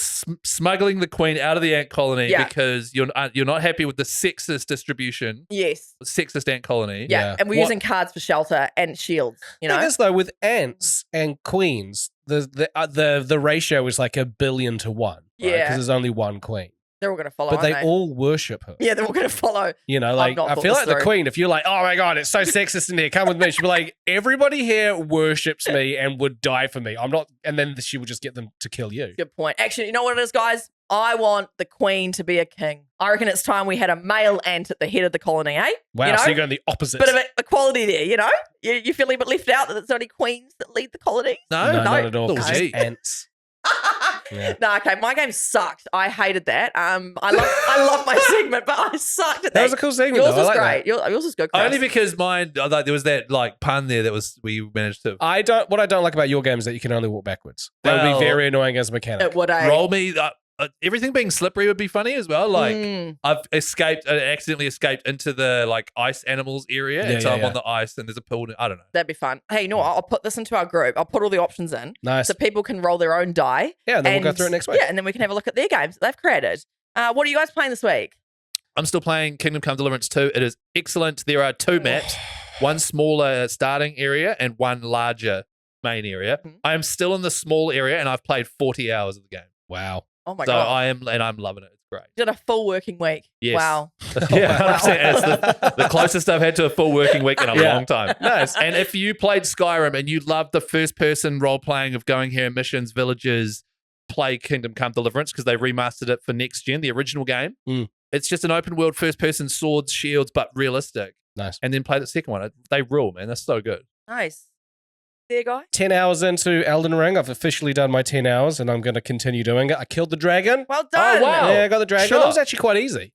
S2: smuggling the queen out of the ant colony
S1: Yeah.
S2: because you're not happy with the sexist distribution,
S1: Yes.
S2: sexist ant colony.
S1: Yeah.
S3: Yeah.
S1: And we're using cards for shelter and shields, you know?
S3: Thing is, though, with ants and queens, the ratio is like 1 billion to 1. Right?
S1: Yeah.
S3: Because there's only one queen.
S1: They're all going to follow,
S3: But they
S1: aren't
S3: all worship her.
S1: Yeah, they're all going to follow.
S3: You know, like,
S1: not
S3: I
S1: thought
S3: feel
S1: this
S3: like the
S1: through.
S3: queen, if you're like, oh my God, it's so sexist in here, come with me. She'd be like, everybody here worships me and would die for me. I'm not, and then she would just get them to kill you.
S1: Good point. Actually, you know what it is, guys? I want the queen to be a king. I reckon it's time we had a male ant at the head of the colony, eh?
S3: Wow,
S1: You know?
S3: so you're going the opposite.
S1: Bit of equality there, you know? You feel a bit left out that it's only queens that lead the colonies?
S2: No,
S3: No, not at all.
S2: Oh,
S3: It's
S2: gee.
S3: just ants. Yeah.
S1: No, okay, my game sucked. I hated that. I love my segment, but I sucked at that.
S3: That was a cool segment,
S1: Yours
S3: though. I
S1: was
S3: like
S1: great. Yours was good, Chris.
S2: Only because mine, like, there was that like pun there that was we managed to
S3: What I don't like about your game is that you can only walk backwards. That would
S2: Well,
S3: be very annoying as a mechanic.
S1: It would, eh?
S2: roll me. Everything being slippery would be funny as well. Like
S1: Mm.
S2: I've accidentally escaped into the like ice animals area,
S3: Yeah,
S2: and so
S3: yeah,
S2: I'm
S3: yeah.
S2: on the ice, and there's a pool. I don't know.
S1: That'd be fun. Hey, you know what? I'll put this into our group. I'll put all the options in
S3: Nice.
S1: so people can roll their own die.
S3: Yeah, and then we'll go through it next week.
S1: Yeah, and then we can have a look at their games that they've created. What are you guys playing this week?
S2: I'm still playing Kingdom Come Deliverance 2. It is excellent. There are 2 maps, one smaller starting area and one larger main area.
S1: Mhm.
S2: I am still in the small area, and I've played 40 hours of the game.
S3: Wow.
S1: Oh my
S2: So
S1: god!
S2: I'm loving it. It's great.
S1: You did a full working week.
S2: Yes.
S1: Wow.
S2: Yeah, 100%. It's the closest I've had to a full working week in a
S3: Yeah.
S2: long time.
S3: Nice.
S2: And if you played Skyrim and you loved the first person role playing of going here, missions, villages, play Kingdom Come Deliverance because they remastered it for next gen, the original game.
S3: Mm.
S2: It's just an open world first person swords, shields, but realistic.
S3: Nice.
S2: And then play the second one. They rule, man. That's so good.
S1: Nice. There, guy.
S3: 10 hours into Elden Ring. I've officially done my 10 hours and I'm going to continue doing it. I killed the dragon.
S1: Well done.
S2: wow.
S3: Yeah, I got the dragon.
S2: Sure.
S3: That was actually quite easy.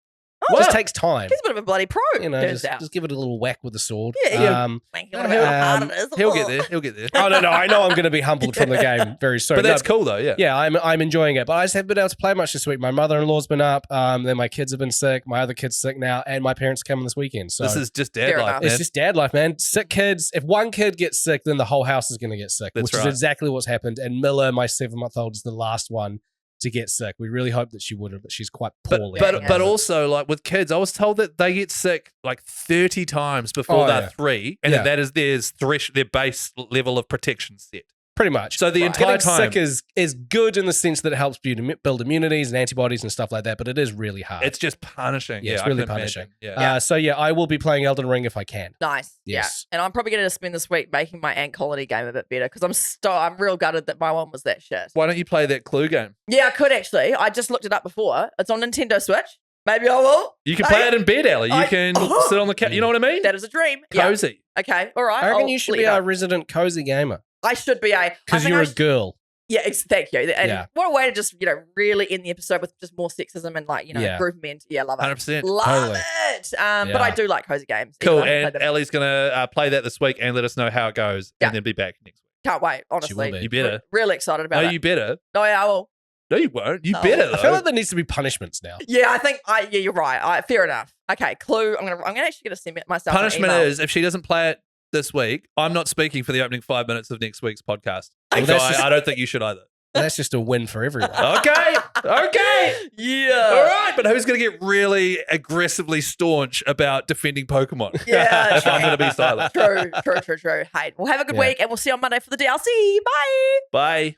S1: Oh,
S3: It just takes time.
S1: He's a bit of a bloody pro.
S3: You know,
S1: turns
S3: just,
S1: out.
S3: just give it a little whack with the sword.
S1: Yeah, yeah.
S3: Um,
S1: Thank you. What about how hard it is?
S2: He'll get there. He'll get there.
S3: oh, no. I know I'm going to be humbled from the game very soon.
S2: But that's
S3: No,
S2: cool though, yeah.
S3: Yeah, I'm enjoying it. But I just haven't been able to play much this week. My mother-in-law's been up. Then my kids have been sick. My other kid's sick now. And my parents are coming this weekend. So
S2: This is just dad
S1: Fair
S2: life,
S1: enough.
S2: man.
S3: it's just dad life, man. Sick kids. If one kid gets sick, then the whole house is going to get sick,
S2: That's
S3: which
S2: right.
S3: is exactly what's happened. And Miller, my 7-month-old, is the last one to get sick. We really hope that she wouldn't, but she's quite poorly. at the
S2: But
S3: moment.
S2: also, like with kids, I was told that they get sick like 30 times before
S3: Oh,
S2: they're
S3: yeah.
S2: 3, and
S3: Yeah.
S2: then that is their base level of protection set.
S3: pretty much.
S2: So the entire
S3: Getting
S2: time,
S3: sick is good in the sense that it helps you to build immunities and antibodies and stuff like that, but it is really hard.
S2: it's just punishing.
S3: Yeah, it's
S2: I
S3: really
S2: can imagine.
S3: punishing.
S2: Yeah.
S3: So I will be playing Elden Ring if I can.
S1: Nice.
S3: Yes.
S1: Yeah. And I'm probably going to spend this week making my ant colony game a bit better because I'm real gutted that my one was that shit.
S2: Why don't you play that Clue game?
S1: Yeah, I could actually. I just looked it up before. It's on Nintendo Switch. Maybe I will.
S2: You can play it in bed, Ellie. You
S1: I-
S2: can sit on the couch. You know what I mean?
S1: That is a dream. Yeah.
S2: Cozy.
S1: Okay. All right.
S3: I reckon
S1: I'll
S3: you should
S1: let
S3: be
S1: know.
S3: our resident cozy gamer
S1: I should be a.
S3: because you're a girl.
S1: Yeah, thank you. And
S3: Yeah.
S1: what a way to just, really end the episode with just more sexism and
S3: Yeah.
S1: groove men. Yeah, love it.
S2: 100%.
S1: Love
S3: Totally.
S1: it. But
S3: Yeah.
S1: I do like cozy games.
S2: Cool.
S1: even though I haven't
S2: And
S1: played them.
S2: Ellie's going to play that this week and let us know how it goes
S1: Yeah.
S2: and then be back next week.
S1: Can't wait, honestly.
S3: will be.
S2: You better.
S1: Really excited about
S2: No,
S1: it.
S2: you better.
S1: Oh, yeah, I will.
S2: No, you won't. You
S1: No.
S2: better, though.
S3: I feel like there needs to be punishments now.
S1: Yeah, I think you're right. Fair enough. Okay, Clue. I'm gonna actually gonna send myself an
S2: Punishment
S1: email.
S2: is if she doesn't play it this week, I'm not speaking for the opening 5 minutes of next week's podcast.
S3: Well,
S2: So
S3: that's just-
S2: I don't think you should either.
S3: That's just a win for everyone.
S2: Okay. Okay.
S1: Yeah.
S2: All right. But who's going to get really aggressively staunch about defending Pokemon?
S1: Yeah,
S2: If I'm going to be silent.
S1: True. Hey, well, have a good
S3: Yeah.
S1: week, and we'll see you on Monday for the DLC. Bye.
S2: Bye.